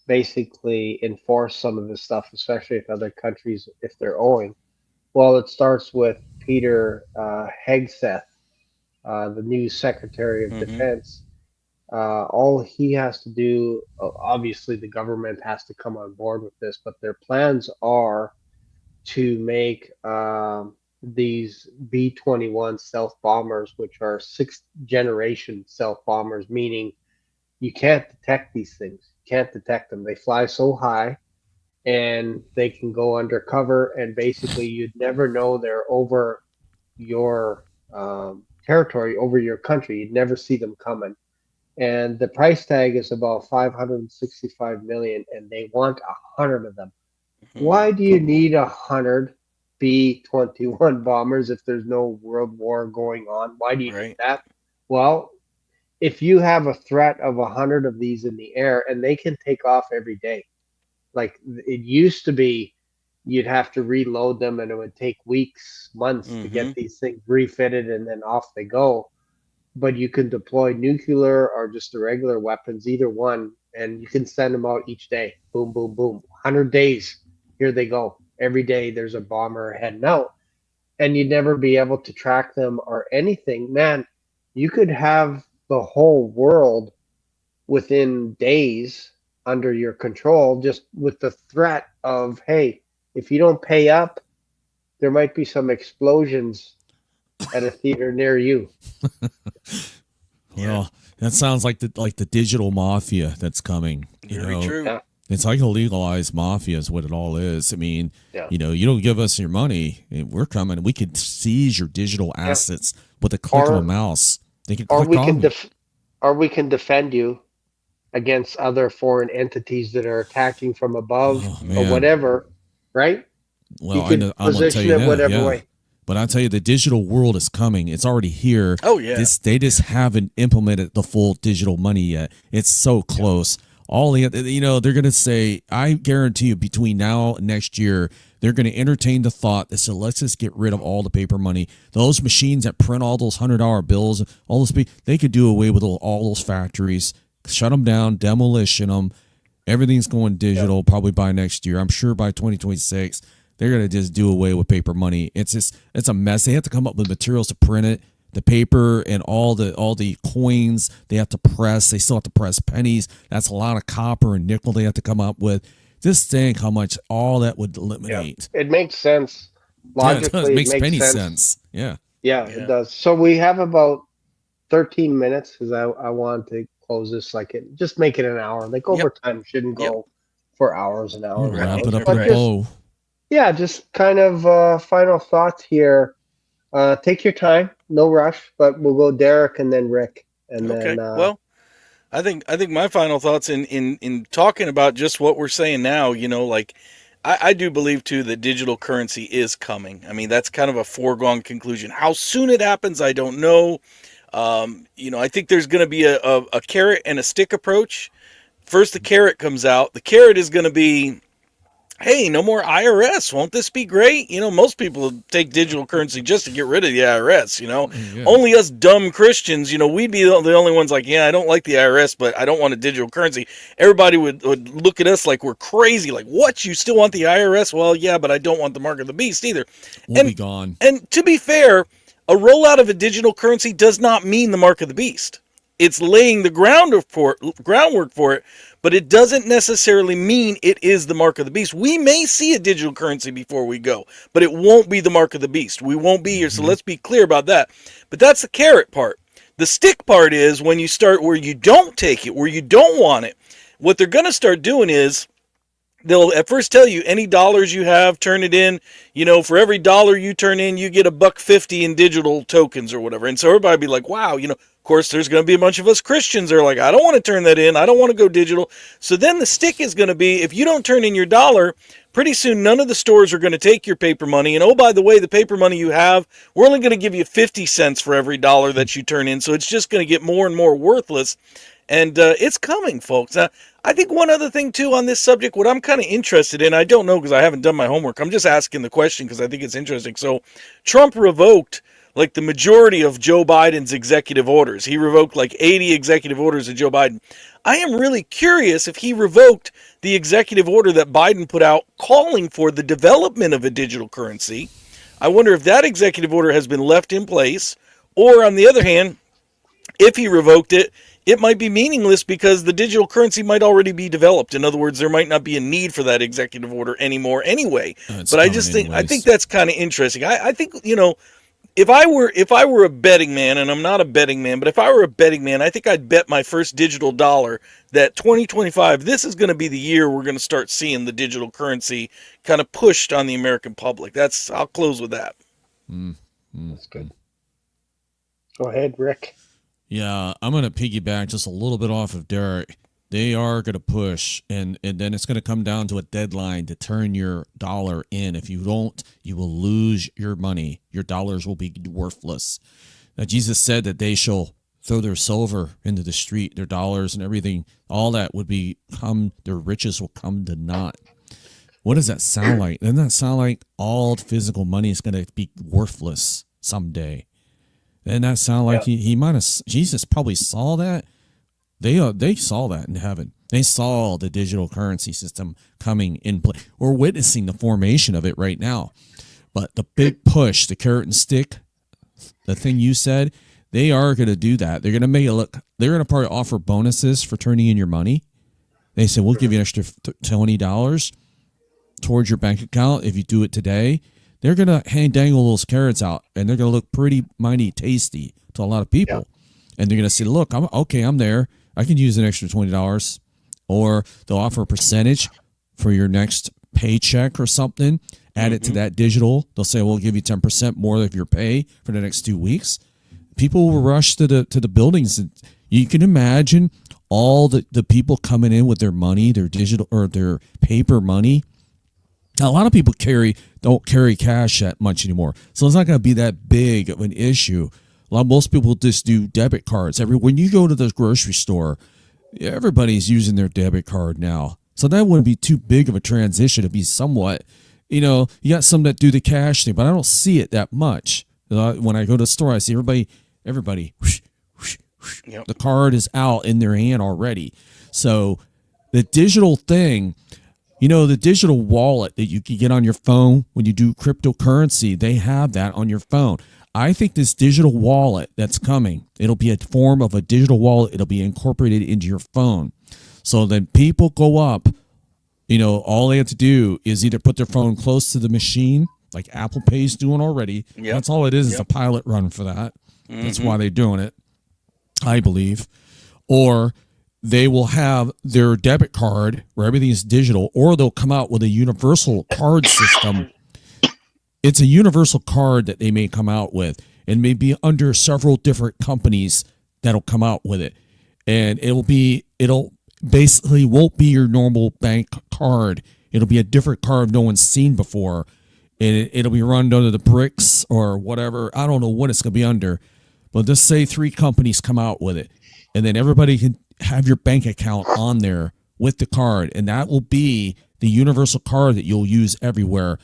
basically enforce some of this stuff, especially if other countries, if they're owing? Well, it starts with Peter Hegseth, the new Secretary of Defense. All he has to do, obviously the government has to come on board with this, but their plans are to make these B-21 stealth bombers, which are sixth generation stealth bombers, meaning you can't detect these things. You can't detect them. They fly so high and they can go undercover, and basically you'd never know they're over your territory, over your country. You'd never see them coming. And the price tag is about 565 million, and they want 100 of them. Why do you need 100 B-21 bombers if there's no world war going on? Why do you need that? Well, if you have a threat of 100 of these in the air, and they can take off every day. Like it used to be, you'd have to reload them, and it would take weeks, months to get these things refitted, and then off they go. But you can deploy nuclear or just the regular weapons, either one, and you can send them out each day. Boom, boom, boom. 100 days, here they go. Every day there's a bomber heading out, and you'd never be able to track them or anything. Man, you could have the whole world within days under your control, just with the threat of, hey, if you don't pay up, there might be some explosions at a theater near you. Well, that sounds like the digital mafia that's coming. Very true. Yeah. It's like a legalized mafia is what it all is. I mean, you don't give us your money, we're coming. We could seize your digital assets with a click of a mouse. They can click on them. Or we can defend you against other foreign entities that are attacking from above or whatever, right? Well, I'm going to tell you that, whatever way. But I tell you, the digital world is coming. It's already here. Oh, yeah. They just haven't implemented the full digital money yet. It's so close. All the, they're going to say, I guarantee you between now and next year, they're going to entertain the thought that, so let's just get rid of all the paper money. Those machines that print all those $100 bills, all those, they could do away with all those factories, shut them down, demolition them. Everything's going digital probably by next year. I'm sure by 2026. They're going to just do away with paper money. It's a mess. They have to come up with materials to print it, the paper and all the coins they have to press. They still have to press pennies. That's a lot of copper and nickel they have to come up with. Just think how much all that would Yeah, eliminate. it makes sense. Yeah, it does. Logically, it Makes makes penny sense. sense. Yeah. Yeah, it Yeah. does. So we have about 13 minutes because I want to close this just make it an hour. Like Yep. overtime shouldn't Yep. go for hours and We'll hours and wrap Right. it hours. up Right. in a But Right. bow. yeah, just kind of final thoughts here. Take your time, no rush, but we'll go Derrick and then Rick, and then Okay. Well, I think my final thoughts in talking about just what we're saying now, like I do believe too that digital currency is coming. I mean, that's kind of a foregone conclusion. How soon it happens, I don't know. I think there's going to be a carrot and a stick approach. First, the carrot comes out. The carrot is going to be, hey, no more IRS. Won't this be great? Most people take digital currency just to get rid of the IRS. Yeah. Only us dumb Christians, we'd be the only ones like, yeah, I don't like the IRS, but I don't want a digital currency. Everybody would look at us like we're crazy. Like, what? You still want the IRS? Well, yeah, but I don't want the mark of the beast either. We'll be gone. And to be fair, a rollout of a digital currency does not mean the mark of the beast. It's laying the groundwork for it, but it doesn't necessarily mean it is the mark of the beast. We may see a digital currency before we go, but it won't be the mark of the beast. We won't be here, so let's be clear about that. But that's the carrot part. The stick part is when you start where you don't take it, where you don't want it. What they're going to start doing is they'll at first tell you any dollars you have, turn it in. For every dollar you turn in, you get $1.50 in digital tokens or whatever. And so everybody be like, wow, of course, there's going to be a bunch of us Christians that are like, I don't want to turn that in. I don't want to go digital. So then the stick is going to be, if you don't turn in your dollar, pretty soon none of the stores are going to take your paper money. And oh, by the way, the paper money you have, we're only going to give you 50 cents for every dollar that you turn in. So it's just going to get more and more worthless. And it's coming, folks. Now, I think one other thing, too, on this subject, what I'm kind of interested in, I don't know because I haven't done my homework. I'm just asking the question because I think it's interesting. So Trump revoked like the majority of Joe Biden's executive orders. He revoked like 80 executive orders of Joe Biden. I am really curious if he revoked the executive order that Biden put out calling for the development of a digital currency. I wonder if that executive order has been left in place, or on the other hand, if he revoked it, it might be meaningless because the digital currency might already be developed. In other words, there might not be a need for that executive order anymore anyway. But I just think that's kind of interesting. I think, if I were a betting man, and I'm not a betting man, but if I were a betting man, I think I'd bet my first digital dollar that 2025, this is going to be the year we're going to start seeing the digital currency kind of pushed on the American public. I'll close with that. That's good. Go ahead, Rick. Yeah, I'm going to piggyback just a little bit off of Derrick. They are going to push, and then it's going to come down to a deadline to turn your dollar in. If you don't, you will lose your money. Your dollars will be worthless. Now, Jesus said that they shall throw their silver into the street, their dollars and everything. All that would their riches will come to naught. What does that sound like? Doesn't that sound like all physical money is going to be worthless someday? And that sound like he might have, Jesus probably saw that. They saw that in heaven. They saw the digital currency system coming in play. We're witnessing the formation of it right now. But the big push, the carrot and stick, the thing you said, they are going to do that. They're going to make it look, they're going to probably offer bonuses for turning in your money. They said, we'll give you an extra $20 towards your bank account if you do it today. They're going to dangle those carrots out, and they're going to look pretty mighty tasty to a lot of people. Yep. And they're going to say, look, I'm there. I can use an extra $20. Or they'll offer a percentage for your next paycheck or something. Add it to that digital. They'll say, we'll give you 10% more of your pay for the next 2 weeks. People will rush to the buildings. You can imagine all the people coming in with their money, their digital or their paper money. Now, a lot of people don't carry cash that much anymore, so it's not going to be that big of an issue. Most people just do debit cards. When you go to the grocery store, everybody's using their debit card now, so that wouldn't be too big of a transition. It'd be somewhat, you got some that do the cash thing, but I don't see it that much. When I go to the store, I see everybody. Whoosh, whoosh, whoosh. Yep. The card is out in their hand already. So the digital thing. The digital wallet that you can get on your phone when you do cryptocurrency, they have that on your phone. I think this digital wallet that's coming, it'll be a form of a digital wallet. It'll be incorporated into your phone. So then people go up All they have to do is either put their phone close to the machine, like Apple Pay's doing already. Yep. That's all it is a pilot run for that. That's why they're doing it, I believe. Or they will have their debit card where everything is digital, or they'll come out with a universal card system. It's a universal card that they may come out with, and may be under several different companies that'll come out with it. And it'll basically won't be your normal bank card. It'll be a different card no one's seen before. And it'll be run under the bricks or whatever. I don't know what it's going to be under. But just say 3 companies come out with it. And then everybody can have your bank account on there with the card. And that will be the universal card that you'll use everywhere.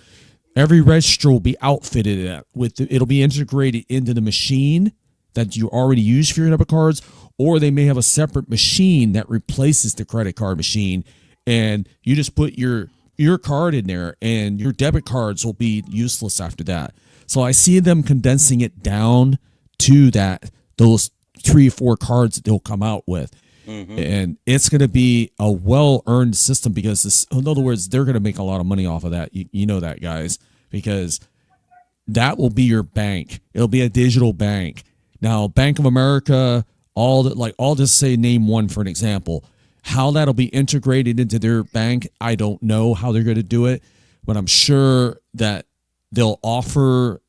Every register will be outfitted it'll be integrated into the machine that you already use for your debit cards, or they may have a separate machine that replaces the credit card machine, and you just put your card in there, and your debit cards will be useless after that. So I see them condensing it down to those 3 or 4 cards that they'll come out with. And it's going to be a well-earned system because, in other words, they're going to make a lot of money off of that. You know that, guys, because that will be your bank. It'll be a digital bank. Now, Bank of America, I'll just say name one for an example. How that'll be integrated into their bank, I don't know how they're going to do it, but I'm sure that they'll offer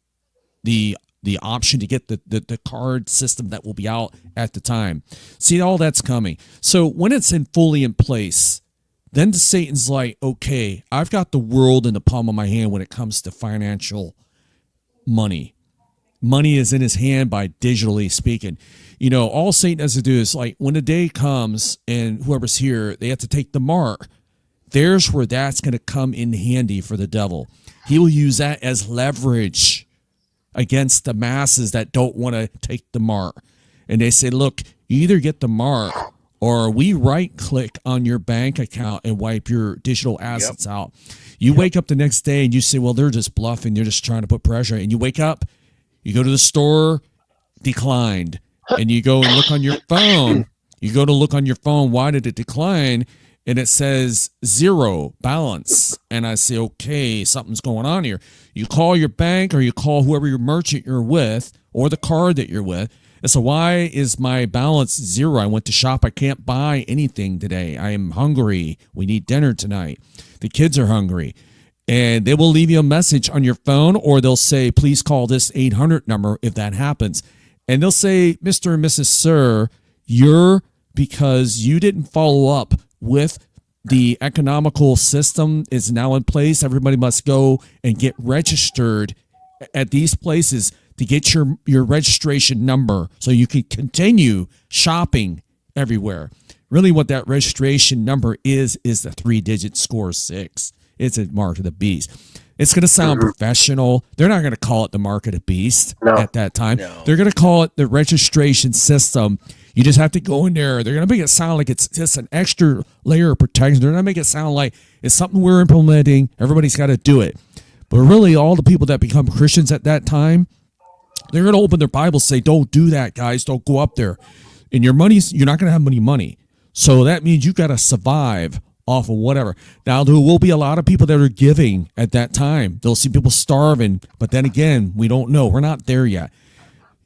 the option to get the card system that will be out at the time. See, all that's coming. So when it's fully in place, then Satan's like, okay, I've got the world in the palm of my hand when it comes to financial money. Money is in his hand by digitally speaking. All Satan has to do is, like, when the day comes and whoever's here, they have to take the mark. There's where that's going to come in handy for the devil. He will use that as leverage against the masses that don't want to take the mark. And they say, look, you either get the mark or we right click on your bank account and wipe your digital assets out. You wake up the next day and you say, well, they're just bluffing. They're just trying to put pressure. And you wake up, you go to the store, declined. And you go and look on your phone. You go to look on your phone. Why did it decline? And it says 0 balance. And I say, okay, something's going on here. You call your bank or you call whoever your merchant you're with or the card that you're with. And so why is my balance 0? I went to shop. I can't buy anything today. I am hungry. We need dinner tonight. The kids are hungry. And they will leave you a message on your phone, or they'll say, please call this 800 number if that happens. And they'll say, Mr. and Mrs. Sir, because you didn't follow up with the economical system is now in place. Everybody must go and get registered at these places to get your registration number so you can continue shopping everywhere. Really what that registration number is the 3-digit score 6. It's a mark of the beast. It's going to sound professional. They're not going to call it the mark of the beast at that time. No. They're going to call it the registration system. You just have to go in there. They're going to make it sound like it's just an extra layer of protection. They're going to make it sound like it's something we're implementing. Everybody's got to do it. But really, all the people that become Christians at that time, they're going to open their Bibles and say, don't do that, guys. Don't go up there. And you're not going to have any money. So that means you got to survive off of whatever. Now, there will be a lot of people that are giving at that time. They'll see people starving. But then again, we don't know. We're not there yet.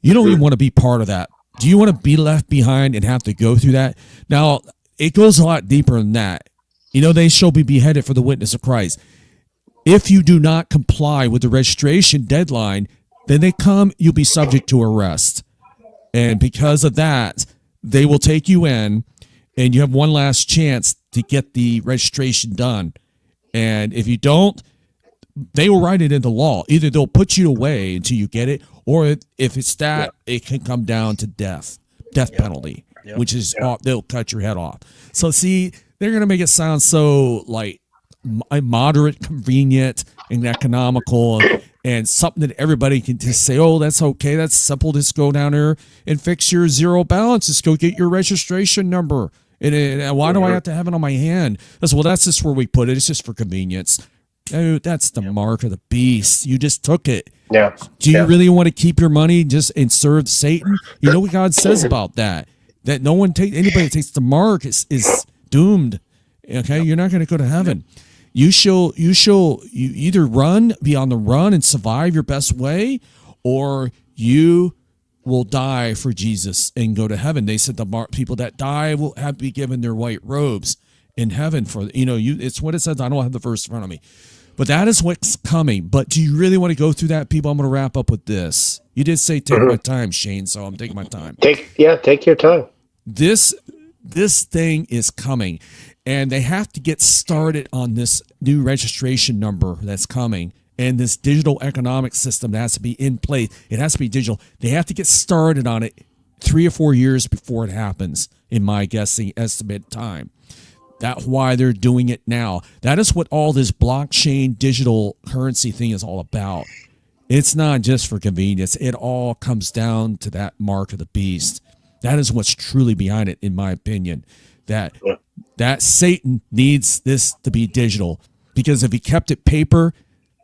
You don't even want to be part of that. Do you want to be left behind and have to go through that? Now, it goes a lot deeper than that. They shall be beheaded for the witness of Christ. If you do not comply with the registration deadline, then you'll be subject to arrest. And because of that, they will take you in, and you have one last chance to get the registration done. And if you don't, they will write it into law. Either they'll put you away until you get it, or if it's that, it can come down to death penalty, which is they'll cut your head off. So see, they're going to make it sound so like moderate, convenient, and economical, and something that everybody can just say, oh, that's okay. That's simple. Just go down there and fix your 0 balance. Just go get your registration number. And why do I have to have it on my hand? That's just where we put it. It's just for convenience. Dude, that's the mark of the beast. You just took it. Yeah. Do you really want to keep your money and serve Satan? You know what God says about that? That anybody that takes the mark is doomed. Okay, Yep. you're not going to go to heaven. You either be on the run and survive your best way, or you will die for Jesus and go to heaven. They said people that die will have to be given their white robes in heaven for, it's what it says. I don't have the verse in front of me, but that is what's coming. But do you really want to go through that, people? I'm going to wrap up with this. You did say take my time, Shane, so I'm taking my time. Take your time. This thing is coming, and they have to get started on this new registration number that's coming, and this digital economic system that has to be in place. It has to be digital. They have to get started on it 3 or 4 years before it happens, in my guessing estimate time. That's why they're doing it now. That is what all this blockchain digital currency thing is all about. It's not just for convenience. It all comes down to that mark of the beast. That is what's truly behind it, in my opinion. That Satan needs this to be digital, because if he kept it paper,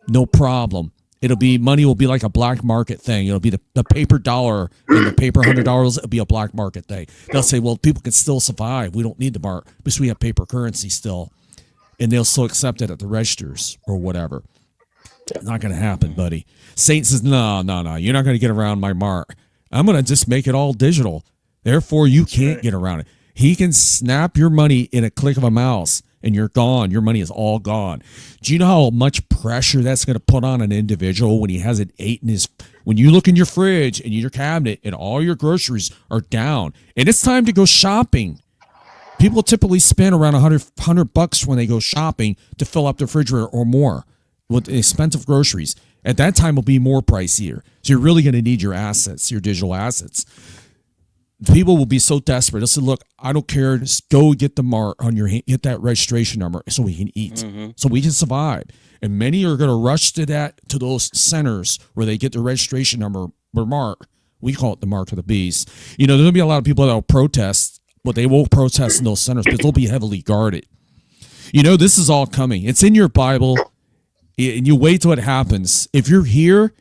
no problem. Money will be like a black market thing. It'll be the paper dollar and the paper $100. It'll be a black market thing. They'll say, well, people can still survive. We don't need the mark because we have paper currency still, and they'll still accept it at the registers or whatever. It's not going to happen, buddy. Satan says, no, you're not going to get around my mark. I'm going to just make it all digital. Therefore, you can't get around it. He can snap your money in a click of a mouse, and you're gone. Your money is all gone. Do you know how much pressure that's going to put on an individual when he has it when you look in your fridge and your cabinet and all your groceries are down, and it's time to go shopping? People typically spend around $100 when they go shopping to fill up the refrigerator or more with expensive groceries. At that time, it'll be more pricier. So you're really going to need your assets, your digital assets. People will be so desperate. They'll say, look, I don't care. Just go get the mark on get that registration number so we can eat, so we can survive. And many are going to rush to those centers where they get the registration number or mark. We call it the mark of the beast. There's going to be a lot of people that will protest, but they won't protest in those centers because they'll be heavily guarded. This is all coming. It's in your Bible, and you wait till it happens. If you're here,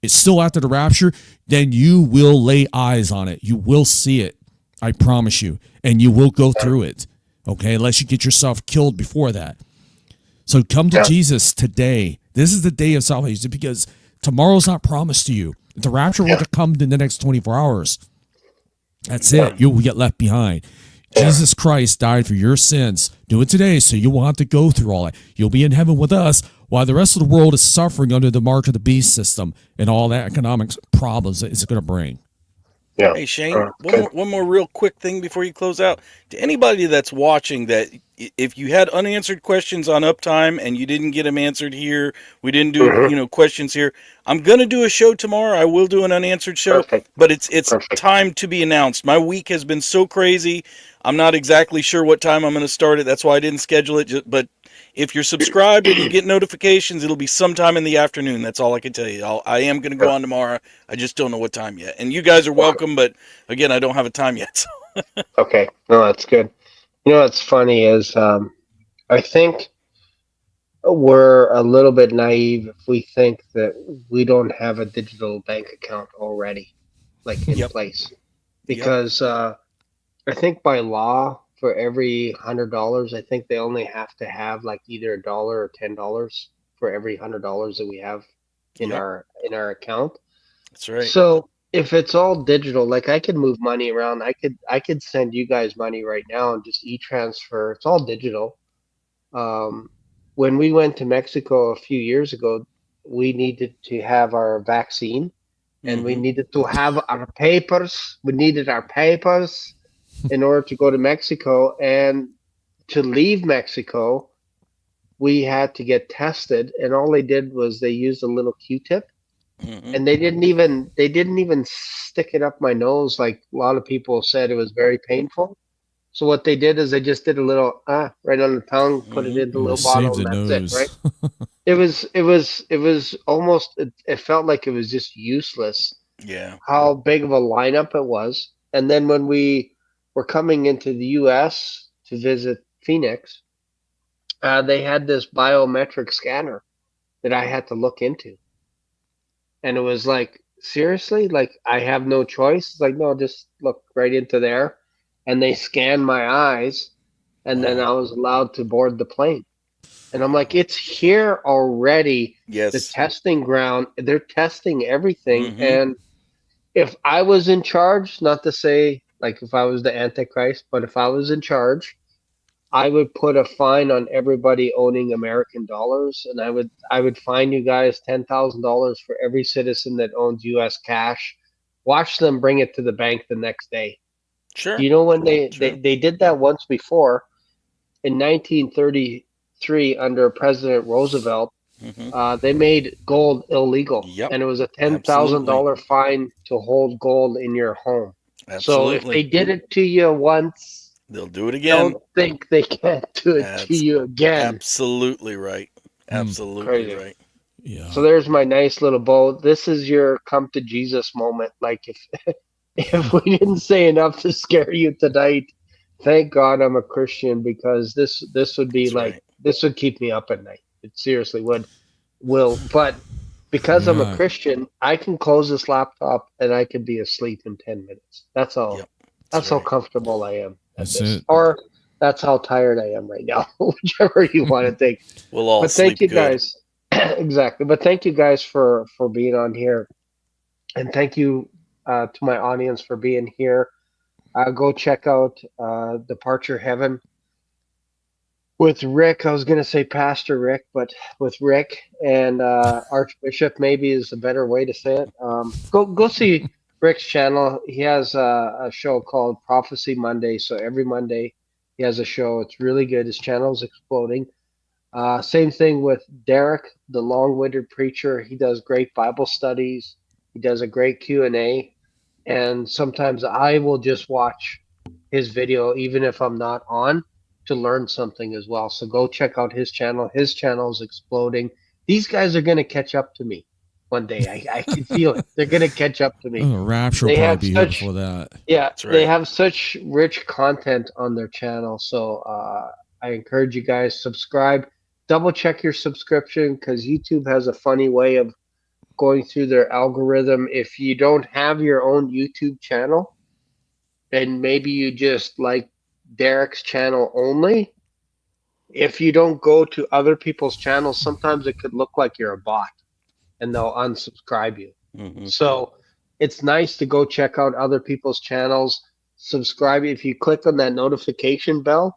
it's still after the rapture, then you will lay eyes on it. You will see it. I promise you. And you will go through it. Okay? Unless you get yourself killed before that. So come to Jesus today. This is the day of salvation, because tomorrow's not promised to you. The rapture will come in the next 24 hours. That's it. You will get left behind. Jesus Christ died for your sins. Do it today so you won't have to go through all that. You'll be in heaven with us while the rest of the world is suffering under the mark of the beast system and all that economic problems that it's going to bring. Yeah. Hey, Shane, one more real quick thing before you close out. To anybody that's watching, that if you had unanswered questions on Uptime and you didn't get them answered here, we didn't do questions here. I'm gonna do a show tomorrow. I will do an unanswered show, but it's time to be announced. My week has been so crazy. I'm not exactly sure what time I'm going to start it. That's why I didn't schedule it. But if you're subscribed and you get notifications, it'll be sometime in the afternoon. That's all I can tell you. I am going to go on tomorrow. I just don't know what time yet. And you guys are welcome, but again, I don't have a time yet. So. Okay. No, that's good. What's funny is I think we're a little bit naive if we think that we don't have a digital bank account already, like in place. Because I think by law, for every $100, I think they only have to have like either $1 or $10 for every $100 that we have in our account. That's right. So if it's all digital, like I could move money around. I could send you guys money right now and just e-transfer. It's all digital. When we went to Mexico a few years ago, we needed to have our vaccine, and we needed to have our papers. We needed our papers in order to go to Mexico, and to leave Mexico, we had to get tested, and all they did was they used a little Q-tip, and they didn't even stick it up my nose like a lot of people said. It was very painful. So what they did is they just did a little right on the tongue, put it in the little bottle, and that's it, right? It was almost, it felt like it was just useless. Yeah. How big of a lineup it was. And then when we were coming into the U.S. to visit Phoenix, they had this biometric scanner that I had to look into. And it was like, seriously? Like, I have no choice? It's like, no, just look right into there. And they scanned my eyes. and then Wow. I was allowed to board the plane. And I'm like, it's here already. The Yes. testing ground, they're testing everything. Mm-hmm. And if I was in charge, not to say like if I was the Antichrist, but if I was in charge, I would put a fine on everybody owning American dollars, and I would fine you guys $10,000 for every citizen that owns U.S. cash. Watch them bring it to the bank the next day. Do Sure. you know when they, they, Sure. they did that once before in 1933 under President Roosevelt? Mm-hmm. They made gold illegal, Yep. and it was a ten thousand Absolutely. dollar fine to hold gold in your home. So if Absolutely. they did it to you once, They'll do it again. don't think they can't do it to That's you again. absolutely right. Absolutely Crazy. right. Yeah. So there's my nice little bow. This is your come to Jesus moment. Like if we didn't say enough to scare you tonight, thank God I'm a Christian, because this would be That's like right. this would keep me up at night. It seriously would. But because I'm a Yeah. Christian, I can close this laptop and I can be asleep in 10 minutes. That's how Yep. That's that's how right. comfortable I am at That's this. it. Or that's how tired I am right now, whichever you want to think. We'll all But thank sleep you good. guys. Exactly. But thank you guys for being on here, and thank you to my audience for being here. Go check out Departure Heaven with Rick. I was going to say Pastor Rick, but with Rick and Archbishop maybe is a better way to say it. Go see Rick's channel. He has a show called Prophecy Monday. So every Monday he has a show. It's really good. His channel's exploding. Same thing with Derrick, the long-winded preacher. He does great Bible studies. He does a great Q&A, and sometimes I will just watch his video even if I'm not on to learn something as well. So go check out his channel. His channel is exploding. These guys are going to catch up to me one day. I can feel it. They're going to catch up to me. Oh, Rapture will They probably have be here such before that. yeah, That's they right. have such rich content on their channel. So I encourage you guys subscribe. Double check your subscription because YouTube has a funny way of going through their algorithm. If you don't have your own YouTube channel, and maybe you just like Derrick's channel only, if you don't go to other people's channels, sometimes it could look like you're a bot and they'll unsubscribe you. Mm-hmm. So it's nice to go check out other people's channels, subscribe. If you click on that notification bell,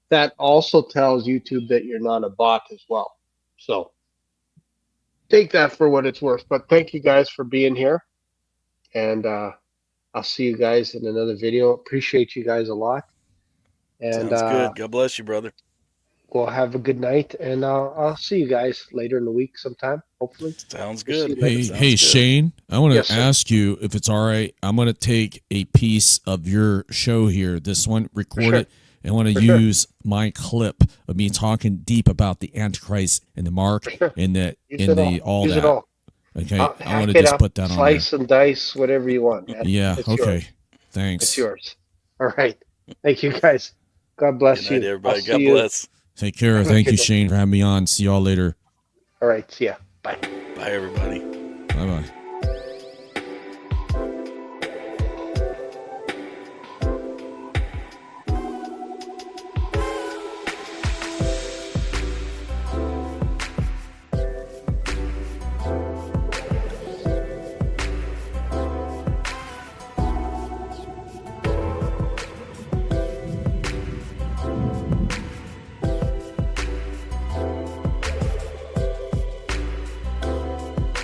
that also tells YouTube that you're not a bot as well. So take that for what it's worth. But thank you guys for being here. And I'll see you guys in another video. Appreciate you guys a lot. And Sounds good. God bless you, brother. we'll have a good night. And I'll see you guys later in the week sometime, hopefully. Sounds We'll see good. you later. Sounds Hey, good. Shane, I want to Yes, sir. ask you if it's all right. I'm going to take a piece of your show here, this one, record sure. it, and I want to For sure. use my clip of me talking deep about the Antichrist and the mark Sure. and the Use it all. Use that. it all. Okay, I'll I want hack to it just up, put that on there. slice and dice, whatever you want, man. Yeah. It's Okay. yours. Thanks. It's yours. All right. Thank you, guys. God bless Good night, you. everybody. I'll God see you. bless. Take care. Have a Thank good you, day. Shane, for having me on. See y'all later. All right. See ya. Bye. Bye, everybody. Bye bye.